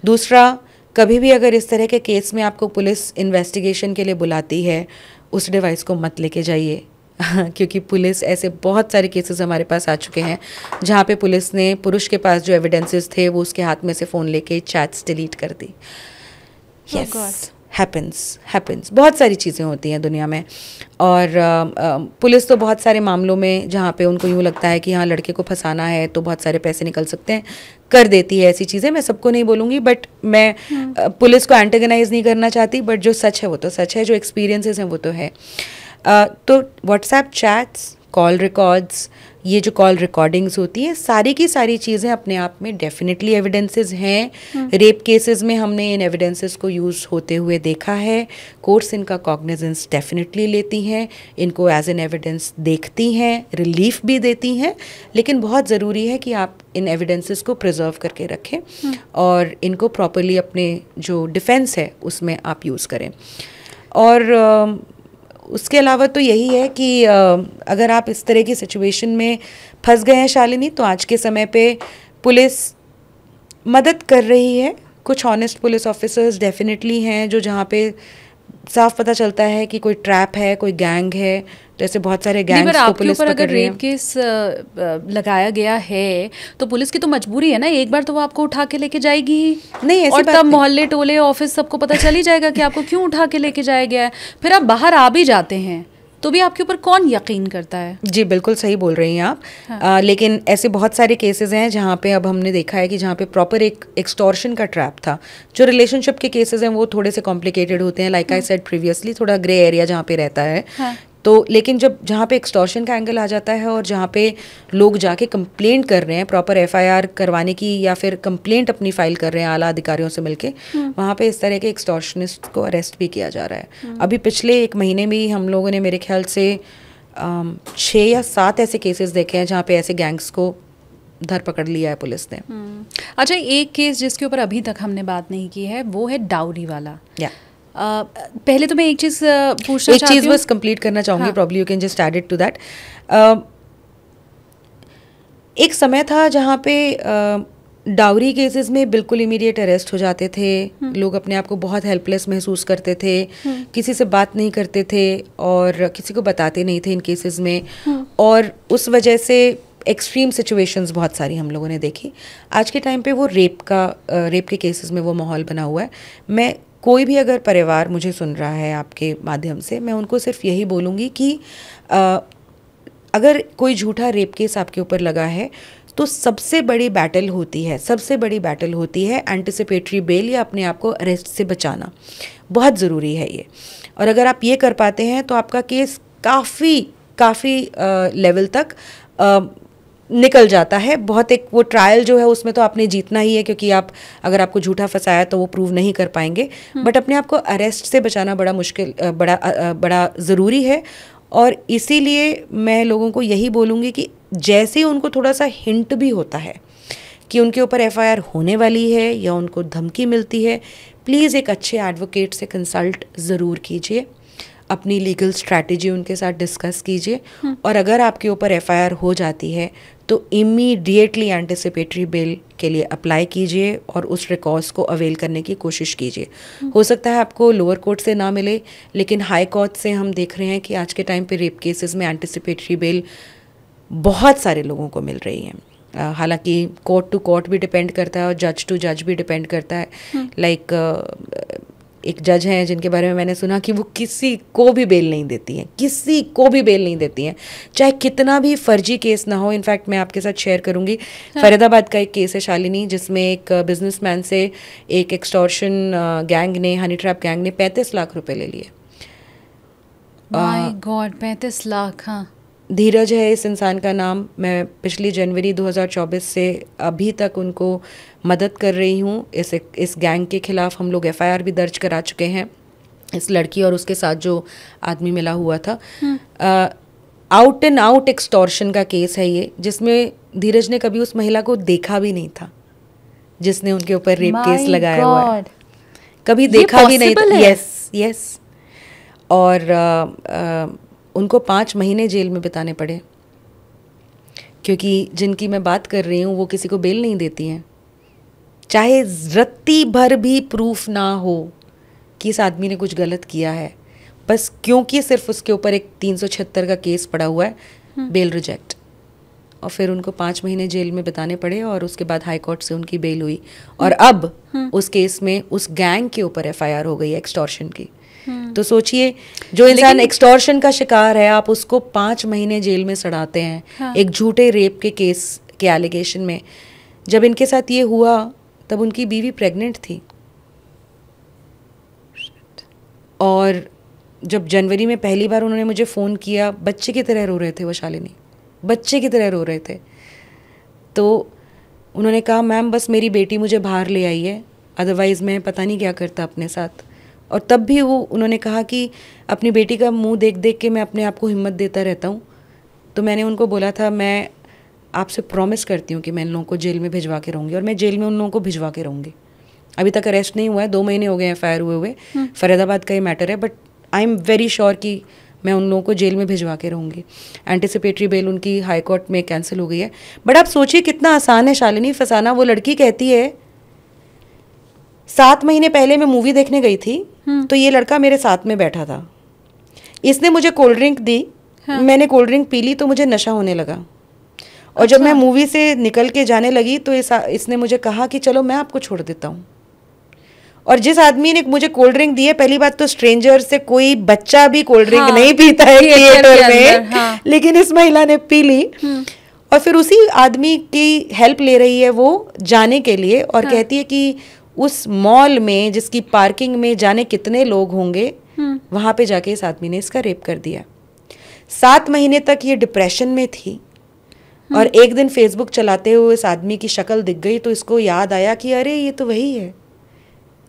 दूसरा, कभी भी अगर इस तरह के केस में आपको पुलिस इन्वेस्टिगेशन के लिए बुलाती है, उस डिवाइस को मत लेके जाइए क्योंकि पुलिस, ऐसे बहुत सारे केसेस हमारे पास आ चुके हैं जहाँ पे पुलिस ने पुरुष के पास जो एविडेंसेस थे वो उसके हाथ में से फ़ोन लेके चैट्स डिलीट कर दी। Yes, happens. बहुत सारी चीज़ें होती हैं दुनिया में। और पुलिस तो बहुत सारे मामलों में जहाँ पे उनको यूँ लगता है कि हाँ लड़के को फंसाना है तो बहुत सारे पैसे निकल सकते हैं, कर देती है ऐसी चीज़ें। मैं सबको नहीं बोलूँगी, बट मैं पुलिस को एंटेगनाइज नहीं करना चाहती, बट जो सच है वो तो सच है, जो एक्सपीरियंसेस हैं वो तो है। तो व्हाट्सएप चैट्स, कॉल रिकॉर्ड्स, ये जो कॉल रिकॉर्डिंग्स होती हैं, सारी की सारी चीज़ें अपने आप में डेफिनेटली एविडेंसेस हैं। रेप केसेस में हमने इन एविडेंसेस को यूज़ होते हुए देखा है। कोर्ट्स इनका कॉग्निजेंस डेफिनेटली लेती हैं, इनको एज एन एविडेंस देखती हैं, रिलीफ भी देती हैं, लेकिन बहुत ज़रूरी है कि आप इन एविडेंसेस को प्रिजर्व करके रखें और इनको प्रॉपरली अपने जो डिफेंस है उसमें आप यूज़ करें। और उसके अलावा तो यही है कि अगर आप इस तरह की सिचुएशन में फंस गए हैं शालिनी, तो आज के समय पे पुलिस मदद कर रही है। कुछ ऑनेस्ट पुलिस ऑफिसर्स डेफिनेटली हैं जो जहाँ पे साफ पता चलता है कि कोई ट्रैप है, कोई गैंग है, जैसे बहुत सारे गैंग्स को पुलिस पकड़ रही है। अगर रेप केस लगाया गया है तो पुलिस की तो मजबूरी है ना, एक बार तो वो आपको उठा के लेके जाएगी ही नहीं, ऐसी और बात तब नहीं। मोहल्ले टोले ऑफिस सबको पता चल ही जाएगा कि आपको क्यों उठा के लेके जाया गया है। फिर आप बाहर आ भी जाते हैं तो भी आपके ऊपर कौन यकीन करता है? जी बिल्कुल सही बोल रही हैं आप। हाँ। लेकिन ऐसे बहुत सारे केसेस हैं जहाँ पे अब हमने देखा है कि जहाँ पे प्रॉपर एक एक्सटॉर्शन का ट्रैप था। जो रिलेशनशिप के केसेस हैं वो थोड़े से कॉम्प्लिकेटेड होते हैं, लाइक आई सेड प्रीवियसली, थोड़ा ग्रे एरिया जहाँ पे रहता है। हाँ। तो लेकिन जब जहाँ पे एक्सटॉर्शन का एंगल आ जाता है और जहाँ पे लोग जाके कंप्लेंट कर रहे हैं, प्रॉपर एफआईआर करवाने की या फिर कंप्लेंट अपनी फाइल कर रहे हैं आला अधिकारियों से मिलके, वहाँ पे इस तरह के एक्सटॉर्शनिस्ट को अरेस्ट भी किया जा रहा है। अभी पिछले 1 महीने में ही हम लोगों ने मेरे ख्याल से 6 या 7 ऐसे केसेस देखे हैं जहाँ पे ऐसे गैंग्स को धरपकड़ लिया है पुलिस ने। अच्छा, एक केस जिसके ऊपर अभी तक हमने बात नहीं की है वो है डाउरी वाला। पहले तो मैं एक चीज़ पूछना चाहती हूँ, एक चीज़ बस कंप्लीट करना चाहूँगी, probably you can just add it to that. एक समय था जहाँ पे डाउरी केसेस में बिल्कुल इमीडिएट अरेस्ट हो जाते थे, लोग अपने आप को बहुत हेल्पलेस महसूस करते थे, किसी से बात नहीं करते थे और किसी को बताते नहीं थे इन केसेस में, और उस वजह से एक्सट्रीम सिचुएशंस बहुत सारी हम लोगों ने देखी। आज के टाइम पे वो रेप के केसेस में वो माहौल बना हुआ है। मैं कोई भी अगर परिवार मुझे सुन रहा है आपके माध्यम से, मैं उनको सिर्फ यही बोलूँगी कि अगर कोई झूठा रेप केस आपके ऊपर लगा है तो सबसे बड़ी बैटल होती है एंटिसिपेटरी बेल या अपने आप को अरेस्ट से बचाना। बहुत ज़रूरी है ये, और अगर आप ये कर पाते हैं तो आपका केस काफ़ी लेवल तक निकल जाता है। बहुत एक वो ट्रायल जो है उसमें तो आपने जीतना ही है, क्योंकि आप अगर आपको झूठा फंसाया तो वो प्रूव नहीं कर पाएंगे, बट अपने आप को अरेस्ट से बचाना बड़ा ज़रूरी है। और इसीलिए मैं लोगों को यही बोलूँगी कि जैसे उनको थोड़ा सा हिंट भी होता है कि उनके ऊपर एफआईआर होने वाली है या उनको धमकी मिलती है, प्लीज़ एक अच्छे एडवोकेट से कंसल्ट ज़रूर कीजिए, अपनी लीगल स्ट्रैटेजी उनके साथ डिस्कस कीजिए, और अगर आपके ऊपर एफआईआर हो जाती है तो इमीडिएटली एंटिसिपेटरी बेल के लिए अप्लाई कीजिए और उस रिकॉर्ड्स को अवेल करने की कोशिश कीजिए। हो सकता है आपको लोअर कोर्ट से ना मिले, लेकिन हाई कोर्ट से हम देख रहे हैं कि आज के टाइम पे रेप केसेस में एंटिसिपेटरी बेल बहुत सारे लोगों को मिल रही है। हालांकि कोर्ट टू कोर्ट भी डिपेंड करता है और जज टू जज भी डिपेंड करता है। लाइक एक जज हैं जिनके बारे में मैंने सुना कि वो किसी को भी बेल नहीं देती हैं, चाहे कितना भी फर्जी केस ना हो। इनफैक्ट मैं आपके साथ शेयर करूंगी, फरीदाबाद का एक केस है शालिनी, जिसमें एक बिजनेसमैन से एक एक्सटॉर्शन गैंग ने, हनी ट्रैप गैंग ने 35 लाख रुपए ले लिए। My God, 35 lakh. हाँ, धीरज है इस इंसान का नाम। मैं पिछली जनवरी 2024 से अभी तक उनको मदद कर रही हूँ। इस गैंग के खिलाफ हम लोग एफआईआर भी दर्ज करा चुके हैं, इस लड़की और उसके साथ जो आदमी मिला हुआ था। आउट एंड आउट एक्सटॉर्शन का केस है ये, जिसमें धीरज ने कभी उस महिला को देखा भी नहीं था जिसने उनके ऊपर रेप केस लगाया हुआ है, कभी देखा भी नहीं था। यस। और उनको 5 महीने जेल में बिताने पड़े, क्योंकि जिनकी मैं बात कर रही हूँ वो किसी को बेल नहीं देती हैं, चाहे रत्ती भर भी प्रूफ ना हो कि इस आदमी ने कुछ गलत किया है, बस क्योंकि सिर्फ उसके ऊपर एक 376 का केस पड़ा हुआ है, बेल रिजेक्ट, और फिर उनको 5 महीने जेल में बिताने पड़े, और उसके बाद हाई कोर्ट से उनकी बेल हुई। और अब उस केस में उस गैंग के ऊपर एफआईआर हो गई है एक्सटॉर्शन की। तो सोचिए, जो इंसान एक्सटॉर्शन का शिकार है, आप उसको 5 महीने जेल में सड़ाते हैं। हाँ। एक झूठे रेप के केस के एलिगेशन में। जब इनके साथ ये हुआ तब उनकी बीवी प्रेग्नेंट थी, और जब जनवरी में पहली बार उन्होंने मुझे फ़ोन किया, बच्चे की तरह रो रहे थे वो शालिनी, बच्चे की तरह रो रहे थे। तो उन्होंने कहा, मैम बस मेरी बेटी मुझे बाहर ले आई है, अदरवाइज़ मैं पता नहीं क्या करता अपने साथ। और तब भी उन्होंने कहा कि अपनी बेटी का मुंह देख देख के मैं अपने आप को हिम्मत देता रहता हूँ। तो मैंने उनको बोला था, मैं आपसे प्रॉमिस करती हूँ कि मैं इन लोगों को जेल में भिजवा के रहूँगी, और मैं जेल में उन लोगों को भिजवा के रहूँगी। अभी तक अरेस्ट नहीं हुआ है, 2 महीने हो गए एफआईआर हुए फरीदाबाद का ये मैटर है, but I am very sure कि मैं उन लोगों को जेल में भिजवा के रहूँगी। एंटिसिपेटरी बेल उनकी हाई कोर्ट में कैंसिल हो गई है। बट आप सोचिए कितना आसान है शालिनी फंसाना। वो लड़की कहती है, 7 महीने पहले मैं मूवी देखने गई थी, तो ये लड़का मेरे साथ में बैठा था, इसने मुझे कोल्ड ड्रिंक दी। हाँ। मैंने कोल्ड ड्रिंक पी ली तो मुझे नशा होने लगा, और जब मैं मूवी से निकल के जाने लगी तो इसने मुझे कहा कि चलो मैं आपको छोड़ देता हूँ, और जिस आदमी ने मुझे कोल्ड ड्रिंक दी है, पहली बात तो स्ट्रेंजर से कोई बच्चा भी कोल्ड ड्रिंक नहीं पीता है थिएटर में, लेकिन इस महिला ने पी ली। और फिर उसी आदमी की हेल्प ले रही है वो जाने के लिए, और कहती है कि उस मॉल में जिसकी पार्किंग में जाने कितने लोग होंगे, वहां पे जाके इस आदमी ने इसका रेप कर दिया। 7 महीने तक ये डिप्रेशन में थी, और एक दिन फेसबुक चलाते हुए इस आदमी की शक्ल दिख गई, तो इसको याद आया कि अरे ये तो वही है,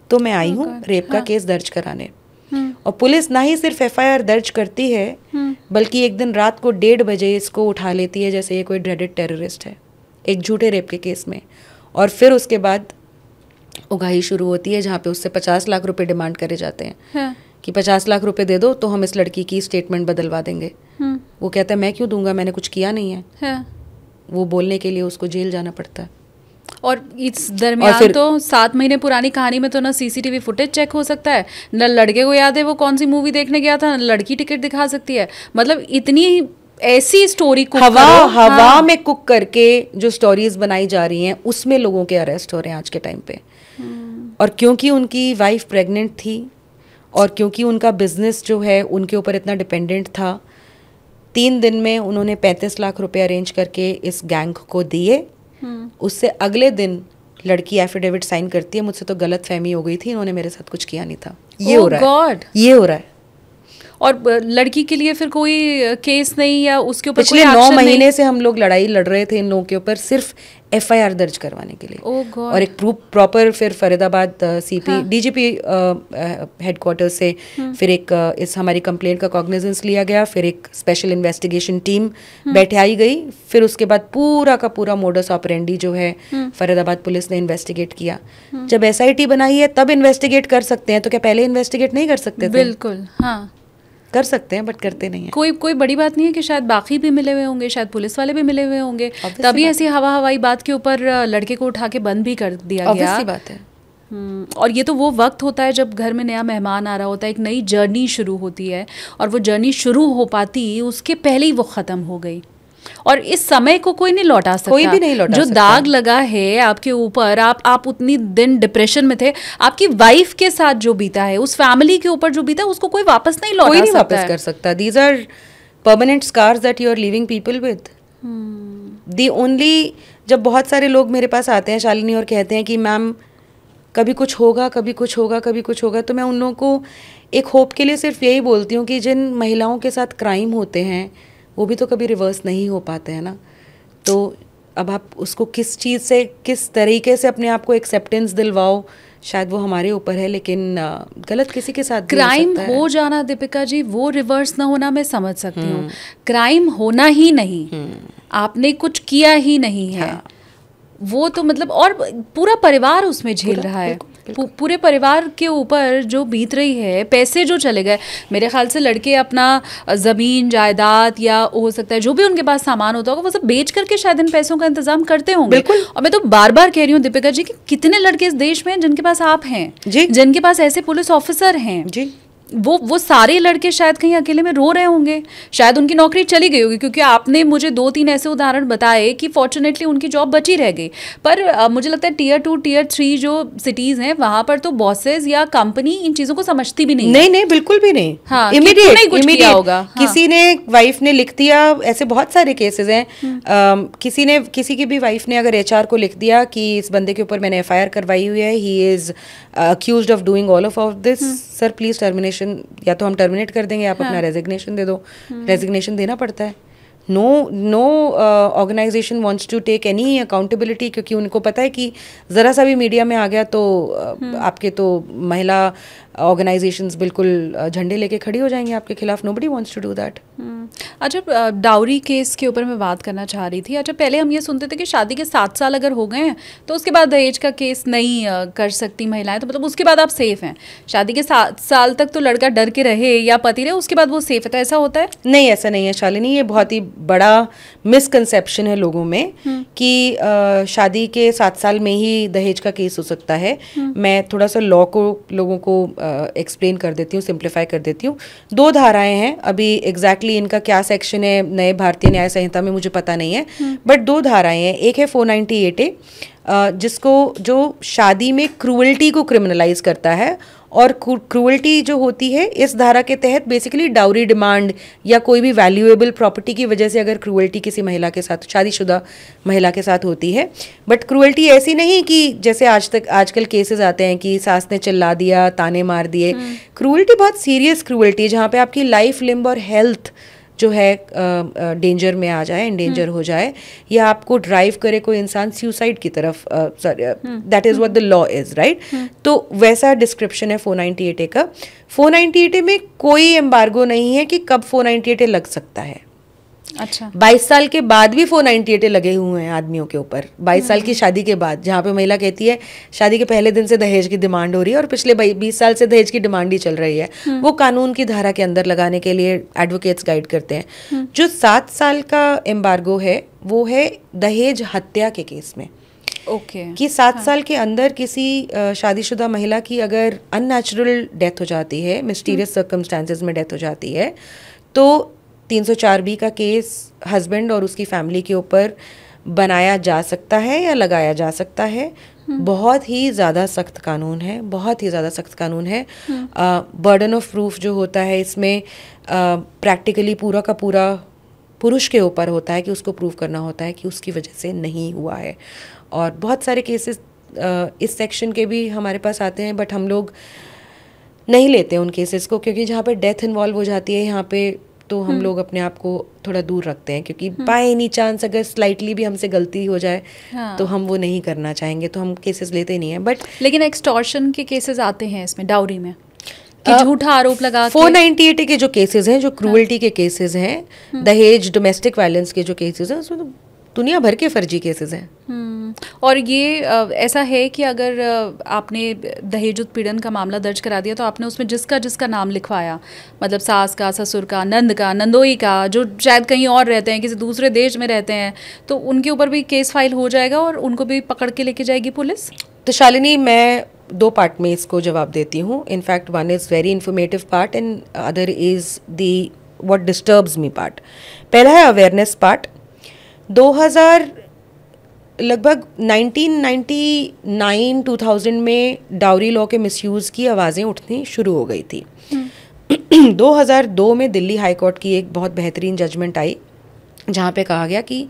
तो मैं आई हूँ रेप का केस दर्ज कराने। और पुलिस ना ही सिर्फ FIR दर्ज करती है, बल्कि एक दिन रात को 1:30 बजे इसको उठा लेती है जैसे ये कोई ड्रेडेड टेररिस्ट है, एक झूठे रेप के केस में। और फिर उसके बाद उगाही शुरू होती है, जहाँ पे उससे 50 लाख रुपए डिमांड करे जाते हैं कि 50 लाख रुपए दे दो तो हम इस लड़की की स्टेटमेंट बदलवा देंगे। वो कहता है मैं क्यों दूंगा, मैंने कुछ किया नहीं है। वो बोलने के लिए उसको जेल जाना पड़ता है। और इस दरमियान तो 7 महीने पुरानी कहानी में तो ना CCTV फुटेज चेक हो सकता है, न लड़के को याद है वो कौन सी मूवी देखने गया था, न लड़की टिकट दिखा सकती है। मतलब इतनी ऐसी स्टोरी कुक हवा में कुक करके जो स्टोरीज बनाई जा रही हैं, उसमें लोगों के अरेस्ट हो रहे हैं आज के टाइम पे। और क्योंकि उनकी वाइफ प्रेग्नेंट थी, और क्योंकि उनका बिजनेस जो है उनके ऊपर इतना डिपेंडेंट था, 3 दिन में उन्होंने 35 लाख रुपए अरेंज करके इस गैंग को दिए। उससे अगले दिन लड़की एफिडेविट साइन करती है, मुझसे तो गलत फहमी हो गई थी, इन्होंने मेरे साथ कुछ किया नहीं था। ये हो रहा है। और लड़की के लिए फिर कोई केस नहीं, या उसके ऊपर पिछले 9 महीने से हम लोग लड़ाई लड़ रहे थे इन लोगों के ऊपर, सिर्फ FIR दर्ज करवाने के लिए। और एक प्रॉपर फिर फरीदाबाद CP DGP हेडक्वार्टर से फिर एक इस हमारी कंप्लेंट का कॉग्निजेंस लिया गया, फिर एक स्पेशल इन्वेस्टिगेशन टीम बैठाई गई, फिर उसके बाद पूरा का पूरा मोडस ऑपरेंडी जो है फरीदाबाद पुलिस ने इन्वेस्टिगेट किया। जब SIT बनाई है तब इन्वेस्टिगेट कर सकते हैं, तो क्या पहले इन्वेस्टिगेट नहीं कर सकते थे? बिल्कुल, हाँ कर सकते हैं, बट करते नहीं है। कोई बड़ी बात नहीं है कि शायद बाकी भी मिले हुए होंगे, शायद पुलिस वाले भी मिले हुए होंगे, तभी ऐसी हवाई बात के ऊपर लड़के को उठा के बंद भी कर दिया गया। ऑब्वियसली बात है। और ये तो वो वक्त होता है जब घर में नया मेहमान आ रहा होता है, एक नई जर्नी शुरू होती है, और वो जर्नी शुरू हो पाती उसके पहले ही वो ख़त्म हो गई। और इस समय को कोई नहीं लौटा सकता, कोई भी नहीं लौटा जो दाग लगा है आपके ऊपर, आप उतनी दिन डिप्रेशन में थे, आपकी वाइफ के साथ जो बीता है, उस फैमिली के ऊपर जो बीता है, उसको कोई वापस नहीं लौटा सकता, कोई नहीं वापस कर सकता। These are permanent scars that you are living people with. The only, जब बहुत सारे लोग मेरे पास आते हैं शालिनी और कहते हैं कि मैम कभी कुछ होगा, कभी कुछ होगा, कभी कुछ होगा, तो मैं उन लोगों को एक होप के लिए सिर्फ यही बोलती हूँ कि जिन महिलाओं के साथ क्राइम होते हैं वो भी तो कभी रिवर्स नहीं हो पाते हैं ना। तो अब आप उसको किस चीज़ से, किस तरीके से अपने आप को एक्सेप्टेंस दिलवाओ, शायद वो हमारे ऊपर है, लेकिन गलत किसी के साथ क्राइम हो जाना दीपिका जी, वो रिवर्स ना होना मैं समझ सकती हूँ। क्राइम होना ही नहीं, आपने कुछ किया ही नहीं है, वो तो मतलब, और पूरा परिवार उसमें झेल रहा है, पूरे परिवार के ऊपर जो बीत रही है, पैसे जो चले गए। मेरे ख्याल से लड़के अपना ज़मीन जायदाद या हो सकता है जो भी उनके पास सामान होता होगा वो सब बेच करके शायद इन पैसों का इंतजाम करते होंगे। और मैं तो बार बार कह रही हूँ दीपिका जी कि कितने लड़के इस देश में हैं जिनके पास आप हैं, जिनके पास ऐसे पुलिस ऑफिसर हैं जी, वो सारे लड़के शायद कहीं अकेले में रो रहे होंगे, शायद उनकी नौकरी चली गई होगी, क्योंकि आपने मुझे 2-3 ऐसे उदाहरण बताए कि फॉर्चुनेटली उनकी जॉब बची रह गई। पर मुझे लगता है Tier 2 Tier 3 जो सिटीज़ हैं वहाँ पर तो बॉसेस या कंपनी इन चीज़ों को समझती भी नहीं। नहीं, बिल्कुल भी नहीं। हाँ, इमीडिएट होगा। किसी ने, वाइफ ने लिख दिया, ऐसे बहुत सारे केसेस हैं, किसी की भी वाइफ ने अगर HR को लिख दिया कि इस बंदे के ऊपर मैंने FIR करवाई हुई है, he is accused of doing all of this, sir please termination, या तो हम टर्मिनेट कर देंगे, आप अपना रेजिग्नेशन दे दो। रेजिग्नेशन देना पड़ता है। No organisation wants to take any accountability, क्योंकि उनको पता है कि ज़रा सा भी मीडिया में आ गया तो आपके तो महिला ऑर्गेनाइजेशंस बिल्कुल झंडे लेके खड़ी हो जाएंगे आपके खिलाफ। Nobody wants to do that. अच्छा, डाउरी केस के ऊपर मैं बात करना चाह रही थी। अच्छा, पहले हम ये सुनते थे कि शादी के 7 साल अगर हो गए हैं तो उसके बाद दहेज का केस नहीं कर सकती महिलाएं, तो मतलब उसके बाद आप सेफ हैं। शादी के 7 साल तक तो लड़का डर के रहे या पति रहे, उसके बाद वो सेफ है, तो ऐसा होता है? नहीं, ऐसा नहीं है शालिनी। ये बहुत ही बड़ा मिसकंसेप्शन है लोगों में कि शादी के 7 साल में ही दहेज का केस हो सकता है। मैं थोड़ा सा लॉ को लोगों को एक्सप्लेन कर देती हूँ, सिंप्लीफाई कर देती हूँ। 2 धाराएं हैं, अभी एग्जैक्टली इनका क्या सेक्शन है नए भारतीय न्याय संहिता में मुझे पता नहीं है, बट 2 धाराएं हैं। एक है 498A जिसको जो शादी में क्रूअल्टी को क्रिमिनलाइज करता है। और क्रूअल्टी जो होती है इस धारा के तहत बेसिकली डाउरी डिमांड या कोई भी वैल्यूएबल प्रॉपर्टी की वजह से अगर क्रूअल्टी किसी महिला के साथ, शादीशुदा महिला के साथ होती है। बट क्रूअल्टी ऐसी नहीं कि जैसे आजकल केसेस आते हैं कि सास ने चिल्ला दिया, ताने मार दिए। क्रूअल्टी बहुत सीरियस क्रूअल्टी, जहाँ पे आपकी लाइफ, लिम्ब और हेल्थ जो है डेंजर में आ जाए, एंडेंजर हो जाए, या आपको ड्राइव करे कोई इंसान सुसाइड की तरफ, that is what the law is, right. तो वैसा डिस्क्रिप्शन है 498A का। 498A में कोई एम्बार्गो नहीं है कि कब 498A लग सकता है। अच्छा, 22 साल के बाद भी 498A लगे हुए हैं आदमियों के ऊपर। 22 साल की शादी के बाद, जहाँ पे महिला कहती है शादी के पहले दिन से दहेज की डिमांड हो रही है और पिछले 20 साल से दहेज की डिमांड ही चल रही है, वो कानून की धारा के अंदर लगाने के लिए एडवोकेट्स गाइड करते हैं। जो 7 साल का एम्बार्गो है वो है दहेज हत्या के केस में। ओके, कि 7 साल के अंदर किसी शादीशुदा महिला की अगर अननेचुरल डेथ हो जाती है, मिस्टीरियस सर्कमस्टांसेस में डेथ हो जाती है, तो 304B का केस हस्बैंड और उसकी फैमिली के ऊपर बनाया जा सकता है या लगाया जा सकता है। बहुत ही ज़्यादा सख्त कानून है, बहुत ही ज़्यादा सख्त कानून है। बर्डन ऑफ प्रूफ जो होता है इसमें प्रैक्टिकली पूरा का पूरा पुरुष के ऊपर होता है कि उसको प्रूव करना होता है कि उसकी वजह से नहीं हुआ है। और बहुत सारे केसेस इस सेक्शन के भी हमारे पास आते हैं, बट हम लोग नहीं लेते उन केसेस को, क्योंकि जहाँ पे डेथ इन्वॉल्व हो जाती है यहाँ पे तो हम लोग अपने आप को थोड़ा दूर रखते हैं, क्योंकि बाय एनी चांस अगर स्लाइटली भी हमसे गलती हो जाए तो हम वो नहीं करना चाहेंगे, तो हम केसेस लेते नहीं हैं। बट लेकिन एक्सटॉर्शन के केसेस आते हैं इसमें, डाउरी में, कि झूठा आरोप लगा 498A के जो केसेस हैं, जो क्रूअल्टी के केसेस हैं, दहेज, डोमेस्टिक वायलेंस के जो केसेस हैं, उसमें तो दुनिया भर के फर्जी केसेस हैं। और ये ऐसा है कि अगर आपने दहेज उत्पीड़न का मामला दर्ज करा दिया तो आपने उसमें जिसका नाम लिखवाया, मतलब सास का, ससुर का, नंद का, नंदोई का, जो शायद कहीं और रहते हैं, किसी दूसरे देश में रहते हैं, तो उनके ऊपर भी केस फाइल हो जाएगा और उनको भी पकड़ के लेके जाएगी पुलिस। तो शालिनी, मैं 2 पार्ट में इसको जवाब देती हूँ। In fact one is very informative part and other is the what disturbs me part. पहला है अवेयरनेस पार्ट। 2000 लगभग 1999-2000 में डाउरी लॉ के मिसयूज़ की आवाज़ें उठनी शुरू हो गई थी। 2002 में दिल्ली हाई कोर्ट की एक बहुत बेहतरीन जजमेंट आई, जहाँ पे कहा गया कि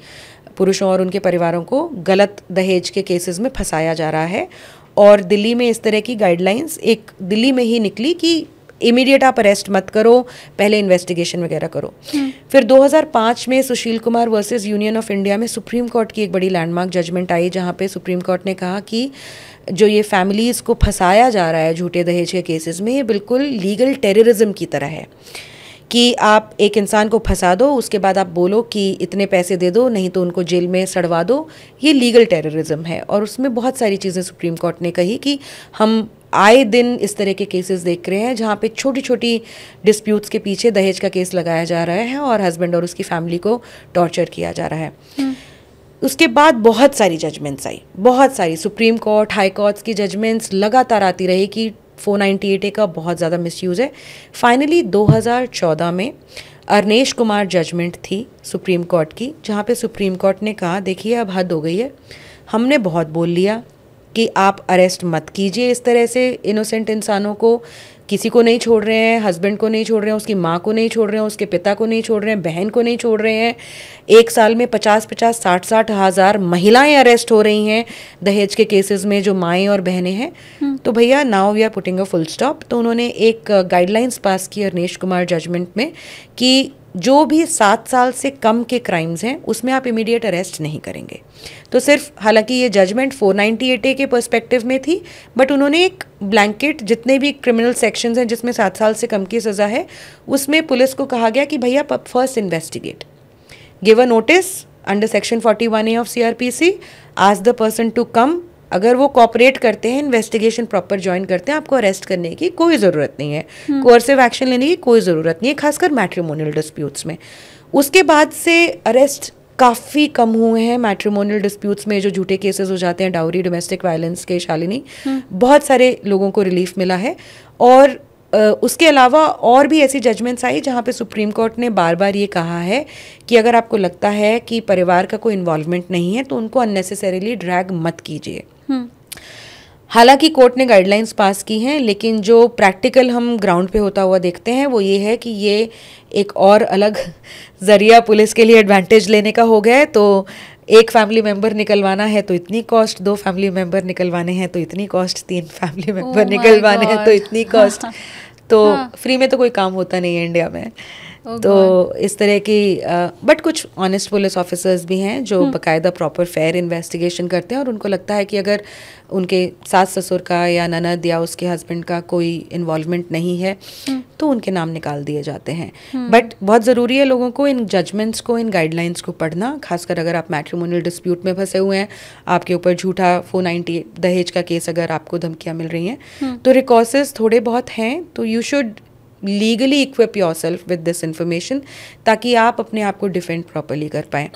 पुरुषों और उनके परिवारों को गलत दहेज के केसेस में फंसाया जा रहा है। और दिल्ली में इस तरह की गाइडलाइंस एक दिल्ली में ही निकली कि इमीडिएट आप अरेस्ट मत करो, पहले इन्वेस्टिगेशन वगैरह करो। फिर 2005 में Sushil Kumar versus Union of India में सुप्रीम कोर्ट की एक बड़ी लैंडमार्क जजमेंट आई, जहाँ पे सुप्रीम कोर्ट ने कहा कि जो ये फैमिलीज़ को फंसाया जा रहा है झूठे दहेज के केसेस में, ये बिल्कुल लीगल टेररिज्म की तरह है कि आप एक इंसान को फंसा दो, उसके बाद आप बोलो कि इतने पैसे दे दो, नहीं तो उनको जेल में सड़वा दो। ये लीगल टेररिज्म है। और उसमें बहुत सारी चीज़ें सुप्रीम कोर्ट ने कही कि हम आए दिन इस तरह के केसेस देख रहे हैं जहाँ पे छोटी छोटी डिस्प्यूट्स के पीछे दहेज का केस लगाया जा रहा है और हस्बैंड और उसकी फैमिली को टॉर्चर किया जा रहा है। उसके बाद बहुत सारी जजमेंट्स आई, बहुत सारी सुप्रीम कोर्ट, हाई कोर्ट्स की जजमेंट्स लगातार आती रही कि 498A का बहुत ज़्यादा मिसयूज़ है। फाइनली 2014 में अरनेश कुमार जजमेंट थी सुप्रीम कोर्ट की, जहाँ पे सुप्रीम कोर्ट ने कहा देखिए अब हद हो गई है, हमने बहुत बोल लिया कि आप अरेस्ट मत कीजिए इस तरह से इनोसेंट इंसानों को। किसी को नहीं छोड़ रहे हैं, हस्बैंड को नहीं छोड़ रहे हैं, उसकी माँ को नहीं छोड़ रहे हैं, उसके पिता को नहीं छोड़ रहे हैं, बहन को नहीं छोड़ रहे हैं। एक साल में 50-50, 60-60 हज़ार महिलाएं अरेस्ट हो रही हैं दहेज के केसेस में, जो माएँ और बहनें हैं। तो भैया now we are putting a full stop. तो उन्होंने एक गाइडलाइंस पास की अरनेश कुमार जजमेंट में कि जो भी 7 साल से कम के क्राइम्स हैं उसमें आप इमीडिएट अरेस्ट नहीं करेंगे। तो सिर्फ, हालांकि ये जजमेंट 498A के पर्सपेक्टिव में थी, बट उन्होंने एक ब्लैंकेट जितने भी क्रिमिनल सेक्शंस हैं जिसमें 7 साल से कम की सज़ा है, उसमें पुलिस को कहा गया कि भैया first investigate, give a notice under section 41A of CRPC, ask the person to come. अगर वो कॉपरेट करते हैं, इन्वेस्टिगेशन प्रॉपर ज्वाइन करते हैं, आपको अरेस्ट करने की कोई ज़रूरत नहीं है, कोर्सिव एक्शन लेने की कोई ज़रूरत नहीं है, खासकर मैट्रिमोनियल डिस्प्यूट्स में। उसके बाद से अरेस्ट काफ़ी कम हुए हैं मैट्रिमोनियल डिस्प्यूट्स में, जो झूठे केसेस हो जाते हैं डाउरी, डोमेस्टिक वायलेंस के। शालिनी, बहुत सारे लोगों को रिलीफ मिला है। और उसके अलावा और भी ऐसी जजमेंट्स आई जहाँ पे सुप्रीम कोर्ट ने बार बार ये कहा है कि अगर आपको लगता है कि परिवार का कोई इन्वॉल्वमेंट नहीं है तो उनको अननेसेसरीली ड्रैग मत कीजिए। हालांकि कोर्ट ने गाइडलाइंस पास की हैं, लेकिन जो प्रैक्टिकल हम ग्राउंड पे होता हुआ देखते हैं वो ये है कि ये एक और अलग जरिया पुलिस के लिए एडवांटेज लेने का हो गया है। तो एक फैमिली मेंबर निकलवाना है तो इतनी कॉस्ट, 2 फैमिली मेंबर निकलवाने हैं तो इतनी कॉस्ट, 3 फैमिली मेंबर निकलवाने हैं तो इतनी कॉस्ट। तो फ्री में तो कोई काम होता नहीं है इंडिया में। तो इस तरह की बट कुछ ऑनेस्ट पुलिस ऑफिसर्स भी हैं जो बाकायदा प्रॉपर फेयर इन्वेस्टिगेशन करते हैं और उनको लगता है कि अगर उनके सास ससुर का या ननद या उसके हस्बैंड का कोई इन्वॉल्वमेंट नहीं है तो उनके नाम निकाल दिए जाते हैं। बट बहुत ज़रूरी है लोगों को इन जजमेंट्स को, इन गाइडलाइंस को पढ़ना, खासकर अगर आप मैट्रिमोनियल डिस्प्यूट में फंसे हुए हैं, आपके ऊपर झूठा 490 दहेज का केस, अगर आपको धमकियाँ मिल रही हैं तो रिकॉर्सेस थोड़े बहुत हैं, तो you should legally equip yourself with this information ताकि आप अपने आप को डिफेंड प्रॉपरली कर पाएँ।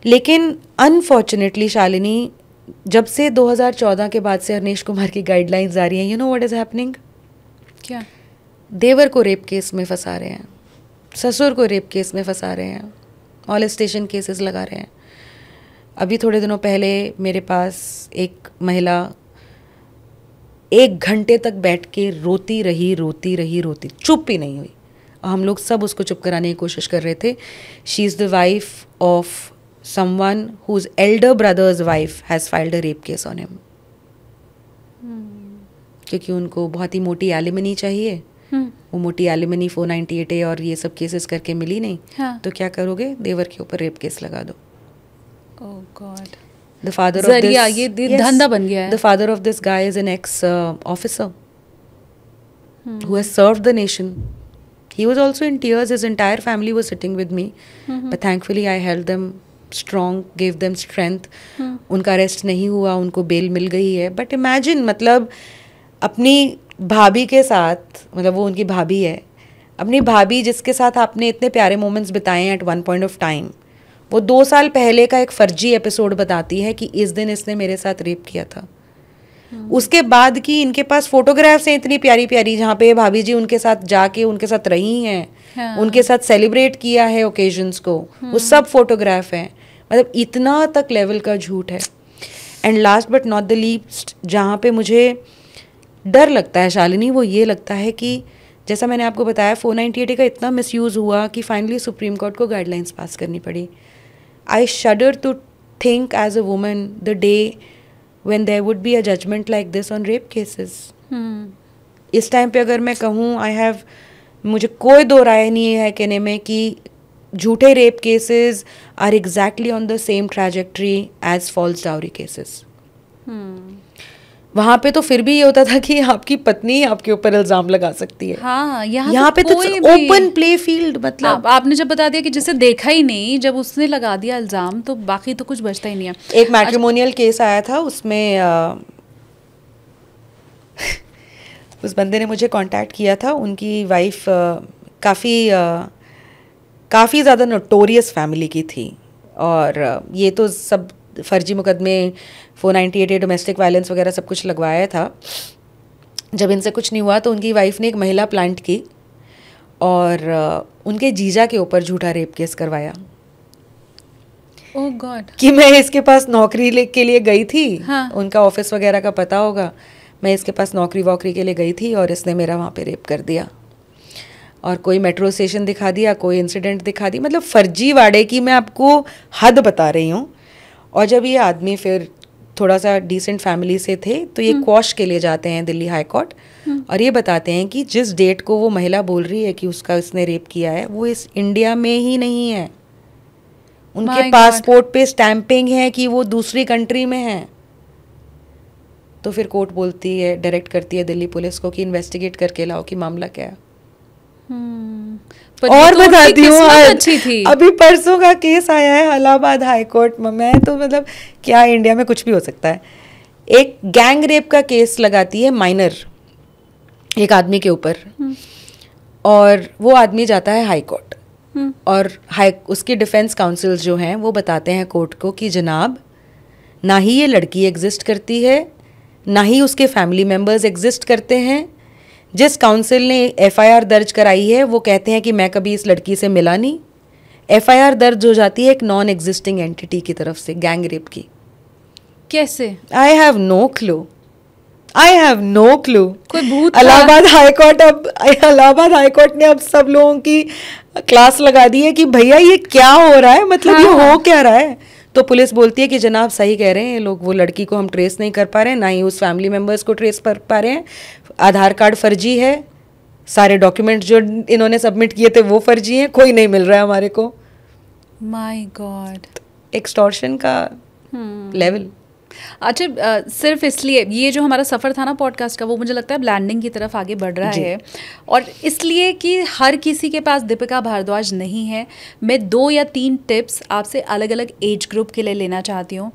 लेकिन अनफॉर्चुनेटली शालिनी, जब से 2014 के बाद से हरनेश कुमार की गाइडलाइंस आ रही हैं, you know what is happening? क्या? देवर को रेप केस में फंसा रहे हैं, ससुर को रेप केस में फंसा रहे हैं, मॉलेस्टेशन केसेस लगा रहे हैं। अभी थोड़े दिनों पहले मेरे पास एक महिला 1 घंटे तक बैठ के रोती रही, चुप ही नहीं हुई। हम लोग सब उसको चुप कराने की कोशिश कर रहे थे। She is the wife of someone whose elder brother's wife has filed a rape case on him. क्योंकि उनको बहुत ही मोटी एलिमनी चाहिए। वो मोटी एलिमनी 498A और ये सब केसेस करके मिली नहीं। तो क्या करोगे? देवर के ऊपर रेप केस लगा दो। Oh God. The father of this, ये धंधा बन गया है। The father of this guy is an ex-officer who has served the nation. He was also in tears. His entire family was sitting with me, but thankfully I held them strong, gave them strength. उनका arrest नहीं हुआ, उनको bell मिल गई है। But imagine, मतलब अपनी भाभी के साथ, मतलब वो उनकी भाभी है, अपनी भाभी जिसके साथ आपने इतने प्यारे मोमेंट्स बिताए हैं at one point of time, वो 2 साल पहले का एक फर्जी एपिसोड बताती है कि इस दिन इसने मेरे साथ रेप किया था। उसके बाद की इनके पास फोटोग्राफ्स हैं इतनी प्यारी प्यारी, जहाँ पे भाभी जी उनके साथ जाके उनके साथ रही हैं, उनके साथ सेलिब्रेट किया है ओकेजन्स को, वो सब फोटोग्राफ हैं। मतलब इतना तक लेवल का झूठ है। And last but not the least, जहाँ पे मुझे डर लगता है शालिनी, वो ये लगता है कि जैसा मैंने आपको बताया 498A का इतना मिसयूज़ हुआ कि फाइनली सुप्रीम कोर्ट को गाइडलाइंस पास करनी पड़ी। I shudder to think as a woman the day when there would be a judgment like this on rape cases. इस टाइम पे अगर मैं कहूँ, मुझे कोई दो राय नहीं है कहने में कि झूठे rape cases are exactly on the same trajectory as false dowry cases. वहाँ पे तो फिर भी ये होता था कि आपकी पत्नी आपके ऊपर इल्जाम लगा सकती है। हाँ, यहाँ पे तो ओपन प्ले फील्ड, मतलब आपने जब बता दिया कि जिसे देखा ही नहीं, जब उसने लगा दिया इल्जाम तो बाकी तो कुछ बचता ही नहीं है। एक मैट्रिमोनियल केस आया था, उसमें उस बंदे ने मुझे कांटेक्ट किया था, उनकी वाइफ काफ़ी ज़्यादा नोटोरियस फैमिली की थी और ये तो सब फर्जी मुकदमे 498A डोमेस्टिक वायलेंस वगैरह सब कुछ लगवाया था। जब इनसे कुछ नहीं हुआ तो उनकी वाइफ ने एक महिला प्लांट की और उनके जीजा के ऊपर झूठा रेप केस करवाया। ओह गॉड। कि मैं इसके पास नौकरी के लिए गई थी। हाँ। उनका ऑफिस वगैरह का पता होगा, मैं इसके पास नौकरी वोकरी के लिए गई थी और इसने मेरा वहाँ पे रेप कर दिया और कोई मेट्रो स्टेशन दिखा दिया, कोई इंसिडेंट दिखा दी, मतलब फर्जीवाड़े की मैं आपको हद बता रही हूँ। और जब ये आदमी फिर थोड़ा सा डिसेंट फैमिली से थे तो ये क्वॉश के लिए जाते हैं दिल्ली हाई कोर्ट और ये बताते हैं कि जिस डेट को वो महिला बोल रही है कि उसने रेप किया है वो इस इंडिया में ही नहीं है। उनके पासपोर्ट पे स्टैंपिंग है कि वो दूसरी कंट्री में है। तो फिर कोर्ट बोलती है, डायरेक्ट करती है दिल्ली पुलिस को कि इन्वेस्टिगेट करके लाओ कि मामला क्या है। और बताती हूँ, अच्छी थी। अभी परसों का केस आया है इलाहाबाद हाई कोर्ट में, तो मतलब क्या इंडिया में कुछ भी हो सकता है। एक गैंग रेप का केस लगाती है माइनर एक आदमी के ऊपर और वो आदमी जाता है हाई कोर्ट और उसके डिफेंस काउंसिल्स जो हैं वो बताते हैं कोर्ट को कि जनाब ना ही ये लड़की एग्जिस्ट करती है, ना ही उसके फैमिली मेम्बर्स एग्जिस्ट करते हैं, जिस काउंसिल ने एफआईआर दर्ज कराई है वो कहते हैं कि मैं कभी इस लड़की से मिला नहीं। एफआईआर दर्ज हो जाती है एक नॉन एग्जिस्टिंग एंटिटी की तरफ से, गैंग रेप की। कैसे? I have no clue, I have no clue. कोई भूत? इलाहाबाद हाईकोर्ट ने अब सब लोगों की क्लास लगा दी है कि भैया ये क्या हो रहा है, मतलब ये हो क्या रहा है। तो पुलिस बोलती है कि जनाब सही कह रहे हैं ये लोग, वो लड़की को हम ट्रेस नहीं कर पा रहे हैं, ना ही उस फैमिली मेम्बर्स को ट्रेस कर पा रहे हैं। आधार कार्ड फर्जी है, सारे डॉक्यूमेंट जो इन्होंने सबमिट किए थे वो फर्जी हैं, कोई नहीं मिल रहा है हमारे को। माय गॉड, एक्सटॉर्शन का लेवल। अच्छा, सिर्फ इसलिए ये जो हमारा सफ़र था ना पॉडकास्ट का, वो मुझे लगता है लैंडिंग की तरफ आगे बढ़ रहा है, और इसलिए कि हर किसी के पास दीपिका भारद्वाज नहीं है। मैं 2 या 3 टिप्स आपसे अलग अलग एज ग्रुप के लिए लेना चाहती हूँ।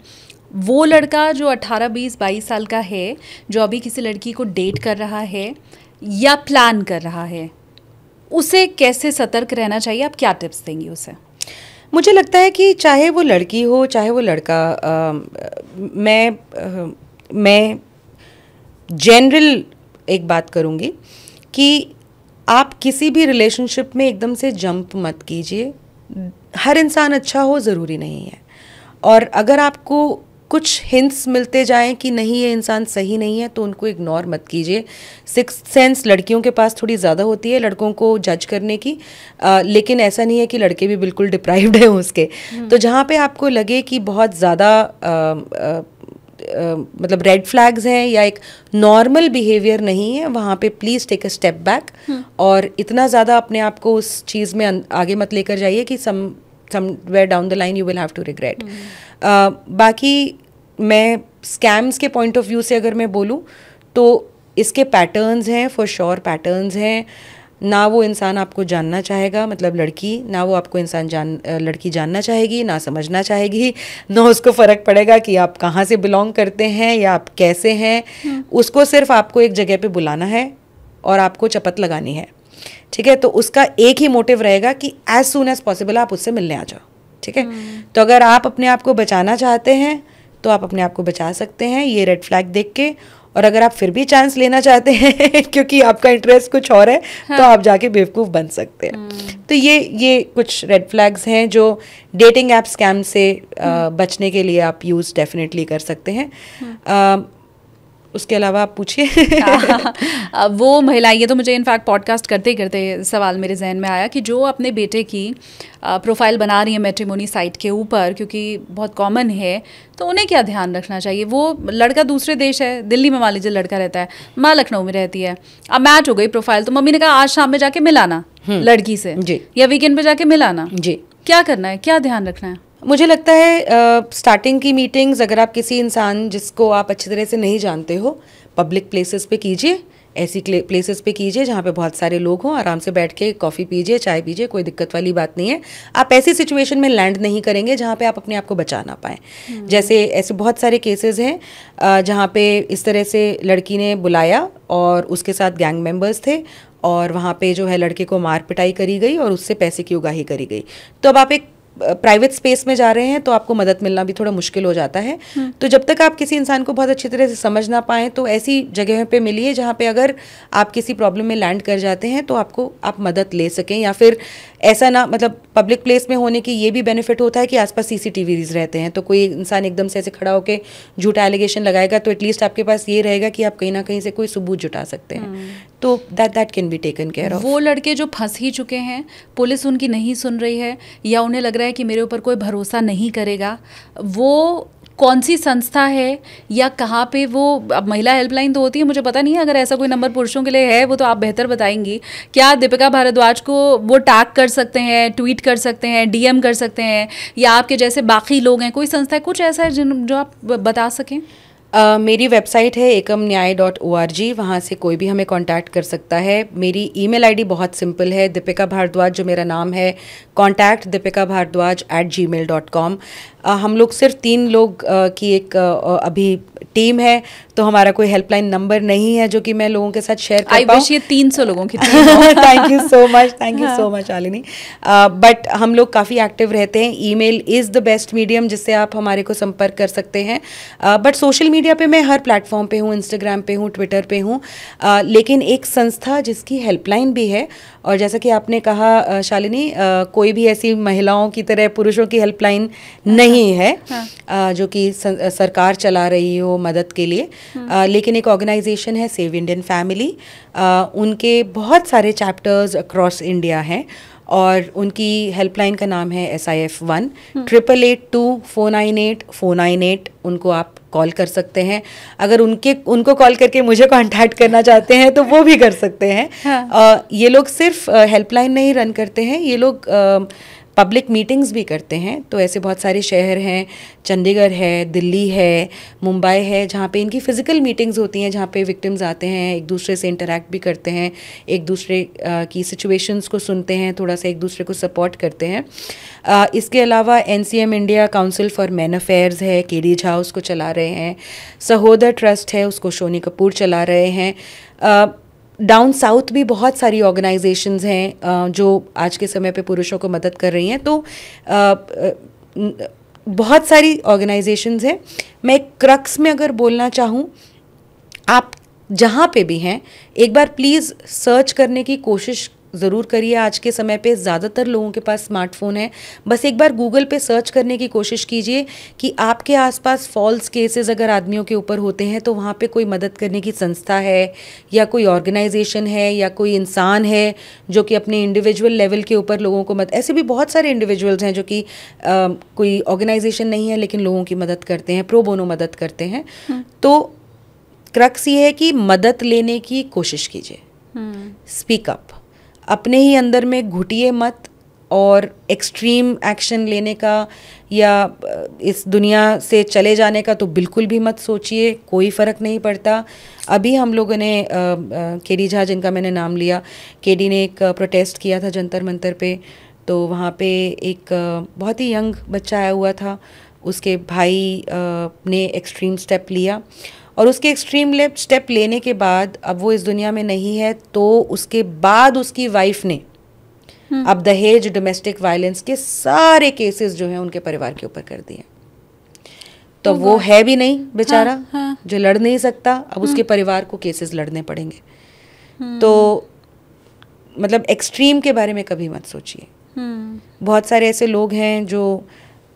वो लड़का जो 18, 20, 22 साल का है, जो अभी किसी लड़की को डेट कर रहा है या प्लान कर रहा है, उसे कैसे सतर्क रहना चाहिए? आप क्या टिप्स देंगी उसे? मुझे लगता है कि चाहे वो लड़की हो चाहे वो लड़का, मैं जनरल एक बात करूँगी कि आप किसी भी रिलेशनशिप में एकदम से जंप मत कीजिए। हर इंसान अच्छा हो ज़रूरी नहीं है, और अगर आपको कुछ हिंट्स मिलते जाएं कि नहीं ये इंसान सही नहीं है तो उनको इग्नोर मत कीजिए। सिक्स्थ सेंस लड़कियों के पास थोड़ी ज़्यादा होती है लड़कों को जज करने की, लेकिन ऐसा नहीं है कि लड़के भी बिल्कुल डिप्राइव्ड हैं उसके। तो जहाँ पे आपको लगे कि बहुत ज़्यादा मतलब रेड फ्लैग्स हैं या एक नॉर्मल बिहेवियर नहीं है, वहाँ पे please take a step back, और इतना ज़्यादा अपने आप को उस चीज़ में आगे मत लेकर जाइए कि somewhere down the line you will have to regret. बाकी मैं स्कैम्स के पॉइंट ऑफ व्यू से अगर मैं बोलूँ तो इसके पैटर्न्स हैं, फॉर श्योर पैटर्न्स हैं। ना वो इंसान आपको जानना चाहेगा, मतलब लड़की, ना वो आपको लड़की जानना चाहेगी, ना समझना चाहेगी, ना उसको फ़र्क पड़ेगा कि आप कहाँ से बिलोंग करते हैं या आप कैसे हैं। उसको सिर्फ आपको एक जगह पे बुलाना है और आपको चपत लगानी है, ठीक है। तो उसका एक ही मोटिव रहेगा कि एज सून एज पॉसिबल आप उससे मिलने आ जाओ, ठीक है। तो अगर आप अपने आप को बचाना चाहते हैं तो आप अपने आप को बचा सकते हैं ये रेड फ्लैग देख के, और अगर आप फिर भी चांस लेना चाहते हैं क्योंकि आपका इंटरेस्ट कुछ और है, तो आप जाके बेवकूफ़ बन सकते हैं। तो ये कुछ रेड फ्लैग्स हैं जो डेटिंग ऐप स्कैम से बचने के लिए आप यूज़ डेफिनेटली कर सकते हैं। उसके अलावा आप पूछिए। वो महिला, ये तो मुझे इनफैक्ट पॉडकास्ट करते करते सवाल मेरे जहन में आया कि जो अपने बेटे की प्रोफाइल बना रही है मैट्रिमोनी साइट के ऊपर, क्योंकि बहुत कॉमन है, तो उन्हें क्या ध्यान रखना चाहिए? वो लड़का दूसरे देश है, दिल्ली में मान लीजिए लड़का रहता है, माँ लखनऊ में रहती है, अब मैच हो गई प्रोफाइल, तो मम्मी ने कहा आज शाम में जाके मिलाना लड़की से या वीकेंड पे जाके मिलाना जी, क्या करना है, क्या ध्यान रखना है? मुझे लगता है स्टार्टिंग की मीटिंग्स अगर आप किसी इंसान जिसको आप अच्छी तरह से नहीं जानते हो, पब्लिक प्लेसेस पे कीजिए, ऐसी प्लेसेस पे कीजिए जहाँ पे बहुत सारे लोग हों, आराम से बैठ के कॉफ़ी पीजिए, चाय पीजिए, कोई दिक्कत वाली बात नहीं है। आप ऐसी सिचुएशन में लैंड नहीं करेंगे जहाँ पे आप अपने आप को बचा ना पाएँ। जैसे ऐसे बहुत सारे केसेस हैं जहाँ पे इस तरह से लड़की ने बुलाया और उसके साथ गैंग मेंबर्स थे, और वहाँ पे जो है लड़के को मार पिटाई करी गई और उससे पैसे की उगाही करी गई। तो अब आप एक प्राइवेट स्पेस में जा रहे हैं तो आपको मदद मिलना भी थोड़ा मुश्किल हो जाता है। तो जब तक आप किसी इंसान को बहुत अच्छी तरह से समझ ना पाएँ तो ऐसी जगह पे मिलिए जहाँ पे अगर आप किसी प्रॉब्लम में लैंड कर जाते हैं तो आप मदद ले सकें, या फिर ऐसा ना, मतलब पब्लिक प्लेस में होने की ये भी बेनिफिट होता है कि आसपास CCTVs रहते हैं, तो कोई इंसान एकदम से ऐसे खड़ा होकर झूठा एलिगेशन लगाएगा तो एटलीस्ट आपके पास ये रहेगा कि आप कहीं ना कहीं से कोई सबूत जुटा सकते हैं। तो that can be taken care of. वो लड़के जो फंस ही चुके हैं, पुलिस उनकी नहीं सुन रही है या उन्हें लग रहा है कि मेरे ऊपर कोई भरोसा नहीं करेगा, वो कौन सी संस्था है या कहाँ पे वो, अब महिला हेल्पलाइन तो होती है, मुझे पता नहीं है अगर ऐसा कोई नंबर पुरुषों के लिए है, वो तो आप बेहतर बताएंगी। क्या दीपिका भारद्वाज को वो टैग कर सकते हैं, ट्वीट कर सकते हैं, DM कर सकते हैं, या आपके जैसे बाकी लोग हैं, कोई संस्था है, कुछ ऐसा है जो आप बता सकें? मेरी वेबसाइट है ekamnyay.org, वहाँ से कोई भी हमें कांटेक्ट कर सकता है। मेरी ईमेल आईडी बहुत सिंपल है, दीपिका भारद्वाज जो मेरा नाम है, contact@dipikabhardwaj@gmail.com। हम लोग सिर्फ 3 लोग की एक अभी टीम है, तो हमारा कोई हेल्पलाइन नंबर नहीं है जो कि मैं लोगों के साथ शेयर कर पाऊँ। ये 300 लोगों की thank you so much Shalini. But हम लोग काफ़ी एक्टिव रहते हैं। Email is the best medium जिससे आप हमारे को संपर्क कर सकते हैं। बट सोशल मीडिया पे मैं हर प्लेटफॉर्म पे हूँ, इंस्टाग्राम पे हूँ, ट्विटर पे हूँ, लेकिन एक संस्था जिसकी हेल्पलाइन भी है, और जैसा कि आपने कहा शालिनी, कोई भी ऐसी महिलाओं की तरह पुरुषों की हेल्पलाइन नहीं है जो कि सरकार चला रही हो मदद के लिए, लेकिन एक ऑर्गेनाइजेशन है सेव इंडियन फैमिली, उनके बहुत सारे चैप्टर्स अक्रॉस इंडिया हैं, और उनकी हेल्पलाइन का नाम है SIF1 888-498-498। उनको आप कॉल कर सकते हैं। अगर उनको कॉल करके मुझे कांटेक्ट करना चाहते हैं तो वो भी कर सकते हैं। ये लोग सिर्फ हेल्पलाइन नहीं रन करते हैं, ये लोग पब्लिक मीटिंग्स भी करते हैं। तो ऐसे बहुत सारे शहर हैं, चंडीगढ़ है, दिल्ली है, मुंबई है, जहाँ पे इनकी फ़िज़िकल मीटिंग्स होती हैं, जहाँ पे विक्टिम्स आते हैं, एक दूसरे से इंटरेक्ट भी करते हैं, एक दूसरे की सिचुएशंस को सुनते हैं, थोड़ा सा एक दूसरे को सपोर्ट करते हैं। इसके अलावा NCM India council for man affairs है, KD झा उसको चला रहे हैं, सहोदर ट्रस्ट है, उसको शोनी कपूर चला रहे हैं। डाउन साउथ भी बहुत सारी ऑर्गेनाइजेशंस हैं जो आज के समय पे पुरुषों को मदद कर रही हैं। तो बहुत सारी ऑर्गेनाइजेशंस हैं। मैं क्रक्स में अगर बोलना चाहूँ, आप जहाँ पे भी हैं एक बार प्लीज़ सर्च करने की कोशिश ज़रूर करिए। आज के समय पे ज़्यादातर लोगों के पास स्मार्टफोन है, बस एक बार गूगल पे सर्च करने की कोशिश कीजिए कि आपके आसपास फॉल्स केसेस अगर आदमियों के ऊपर होते हैं तो वहाँ पे कोई मदद करने की संस्था है, या कोई ऑर्गेनाइजेशन है, या कोई इंसान है जो कि अपने इंडिविजुअल लेवल के ऊपर लोगों को मदद। ऐसे भी बहुत सारे इंडिविजुअल्स हैं जो कि कोई ऑर्गेनाइजेशन नहीं है लेकिन लोगों की मदद करते हैं, प्रो बोनो मदद करते हैं। तो क्रक्स ये है कि मदद लेने की कोशिश कीजिए, स्पीक अप, अपने ही अंदर में घुटिए मत, और एक्सट्रीम एक्शन लेने का या इस दुनिया से चले जाने का तो बिल्कुल भी मत सोचिए, कोई फ़र्क नहीं पड़ता। अभी हम लोगों ने KD झा, जिनका मैंने नाम लिया, KD ने एक प्रोटेस्ट किया था जंतर मंतर पे, तो वहाँ पे एक बहुत ही यंग बच्चा आया हुआ था, उसके भाई ने एक्सट्रीम स्टेप लिया, और उसके एक्सट्रीम स्टेप लेने के बाद अब वो इस दुनिया में नहीं है, तो उसके बाद उसकी वाइफ ने अब दहेज, डोमेस्टिक वायलेंस के सारे केसेस जो हैं उनके परिवार के ऊपर कर दिए। तो वो है भी नहीं बेचारा, जो लड़ नहीं सकता, अब उसके परिवार को केसेस लड़ने पड़ेंगे। तो मतलब एक्सट्रीम के बारे में कभी मत सोचिए। बहुत सारे ऐसे लोग हैं जो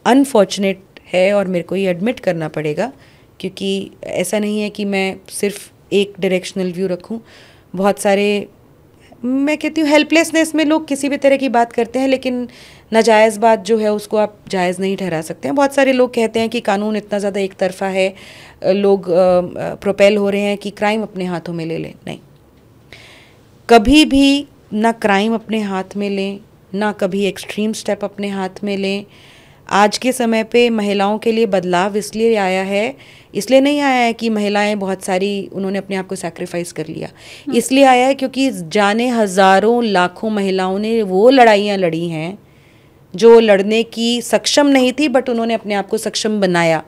अनफॉर्चुनेट है, और मेरे को ये एडमिट करना पड़ेगा, क्योंकि ऐसा नहीं है कि मैं सिर्फ एक डायरेक्शनल व्यू रखूं। बहुत सारे, मैं कहती हूँ, हेल्पलेसनेस में लोग किसी भी तरह की बात करते हैं, लेकिन नाजायज़ बात जो है उसको आप जायज़ नहीं ठहरा सकते हैं। बहुत सारे लोग कहते हैं कि कानून इतना ज़्यादा एक तरफा है, लोग प्रोपेल हो रहे हैं कि क्राइम अपने हाथों में ले लें। नहीं, कभी भी ना क्राइम अपने हाथ में लें, ना कभी एक्सट्रीम स्टेप अपने हाथ में लें। आज के समय पे महिलाओं के लिए बदलाव इसलिए आया है, इसलिए नहीं आया है कि महिलाएं बहुत सारी उन्होंने अपने आप को सैक्रिफाइस कर लिया, इसलिए आया है क्योंकि जाने हज़ारों लाखों महिलाओं ने वो लड़ाइयाँ लड़ी हैं जो लड़ने की सक्षम नहीं थी, बट उन्होंने अपने आप को सक्षम बनाया।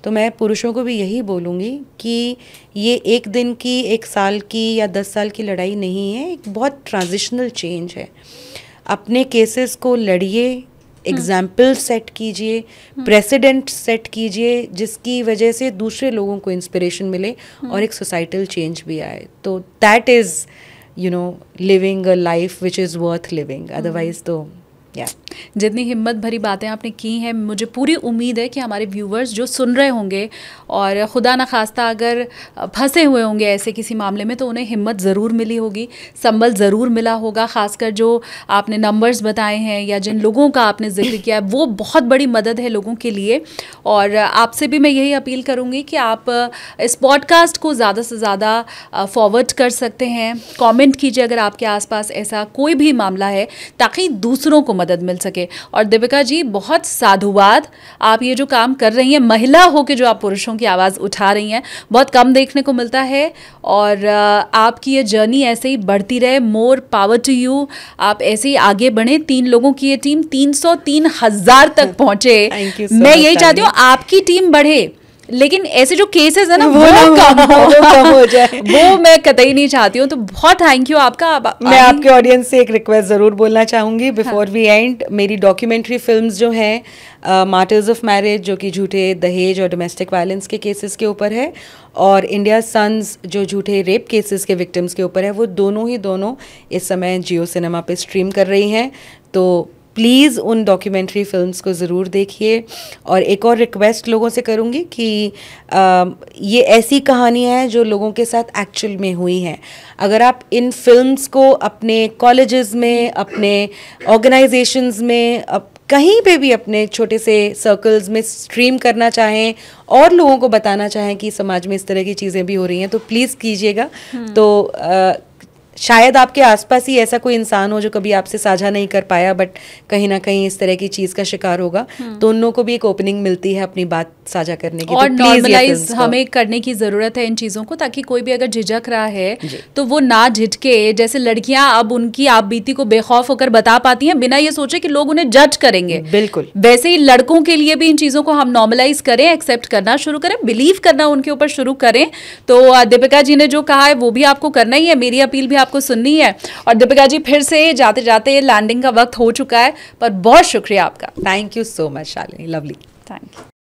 तो मैं पुरुषों को भी यही बोलूँगी कि ये एक दिन की, एक साल की या 10 साल की लड़ाई नहीं है, एक बहुत ट्रांजिशनल चेंज है। अपने केसेस को लड़िए, एग्जाम्पल सेट कीजिए, प्रेसिडेंट सेट कीजिए, जिसकी वजह से दूसरे लोगों को इंस्पिरेशन मिले और एक सोसाइटल चेंज भी आए। तो that is living a life which is worth living. Otherwise तो जितनी हिम्मत भरी बातें आपने की हैं, मुझे पूरी उम्मीद है कि हमारे व्यूवर्स जो सुन रहे होंगे और खुदा न खास्ता अगर फंसे हुए होंगे ऐसे किसी मामले में, तो उन्हें हिम्मत ज़रूर मिली होगी, संबल ज़रूर मिला होगा। ख़ासकर जो आपने नंबर्स बताए हैं या जिन लोगों का आपने जिक्र किया है, वो बहुत बड़ी मदद है लोगों के लिए। और आपसे भी मैं यही अपील करूँगी कि आप इस पॉडकास्ट को ज़्यादा से ज़्यादा फॉरवर्ड कर सकते हैं, कमेंट कीजिए अगर आपके आसपास ऐसा कोई भी मामला है, ताकि दूसरों को मदद मिल सके। और दीपिका जी, बहुत साधुवाद, आप ये जो काम कर रही हैं, महिला होकर जो आप पुरुषों की आवाज़ उठा रही हैं, बहुत कम देखने को मिलता है। और आपकी ये जर्नी ऐसे ही बढ़ती रहे। More power to you. आप ऐसे ही आगे बढ़ें। 3 लोगों की ये टीम 303,000 तक पहुंचे। मैं यही चाहती हूँ आपकी टीम बढ़े, लेकिन ऐसे जो केसेस है ना वो कम हो जाए वो मैं कतई नहीं चाहती हूँ। तो बहुत थैंक यू आपका। मैं आपके ऑडियंस से एक रिक्वेस्ट ज़रूर बोलना चाहूँगी बिफोर वी एंड। मेरी डॉक्यूमेंट्री फिल्म्स जो हैं मार्टर्स ऑफ मैरिज जो कि झूठे दहेज और डोमेस्टिक वायलेंस के केसेस के ऊपर है, और इंडिया सन्स जो झूठे रेप केसेस के विक्टिम्स के ऊपर है, वो दोनों इस समय जियो सिनेमा पे स्ट्रीम कर रही हैं। तो प्लीज़ उन डॉक्यूमेंट्री फिल्म्स को ज़रूर देखिए। और एक और रिक्वेस्ट लोगों से करूँगी कि ये ऐसी कहानियाँ हैं जो लोगों के साथ एक्चुअल में हुई हैं। अगर आप इन फिल्म्स को अपने कॉलेजेस में, अपने ऑर्गेनाइजेशंस में, कहीं पे भी अपने छोटे से सर्कल्स में स्ट्रीम करना चाहें और लोगों को बताना चाहें कि समाज में इस तरह की चीज़ें भी हो रही हैं, तो प्लीज़ कीजिएगा। तो शायद आपके आसपास ही ऐसा कोई इंसान हो जो कभी आपसे साझा नहीं कर पाया बट कहीं ना कहीं इस तरह की चीज़ का शिकार होगा, तो उन लोगों को भी एक ओपनिंग मिलती है अपनी बात साझा करने की। और नॉर्मलाइज हमें करने की ज़रूरत है इन चीज़ों को, ताकि कोई भी अगर झिझक रहा है तो वो ना झिझके। जैसे लड़कियां अब उनकी आप बीती को बेखौफ होकर बता पाती हैं बिना ये सोचे कि लोग उन्हें जज करेंगे, बिल्कुल वैसे ही लड़कों के लिए भी इन चीज़ों को हम नॉर्मलाइज करें, एक्सेप्ट करना शुरू करें, बिलीव करना उनके ऊपर शुरू करें। तो दीपिका जी ने जो कहा है वो भी आपको करना ही है, मेरी अपील भी आपको सुननी है। और दीपिका जी फिर से जाते जाते लैंडिंग का वक्त हो चुका है, पर बहुत शुक्रिया आपका। Thank you so much Shalini, lovely, thank you.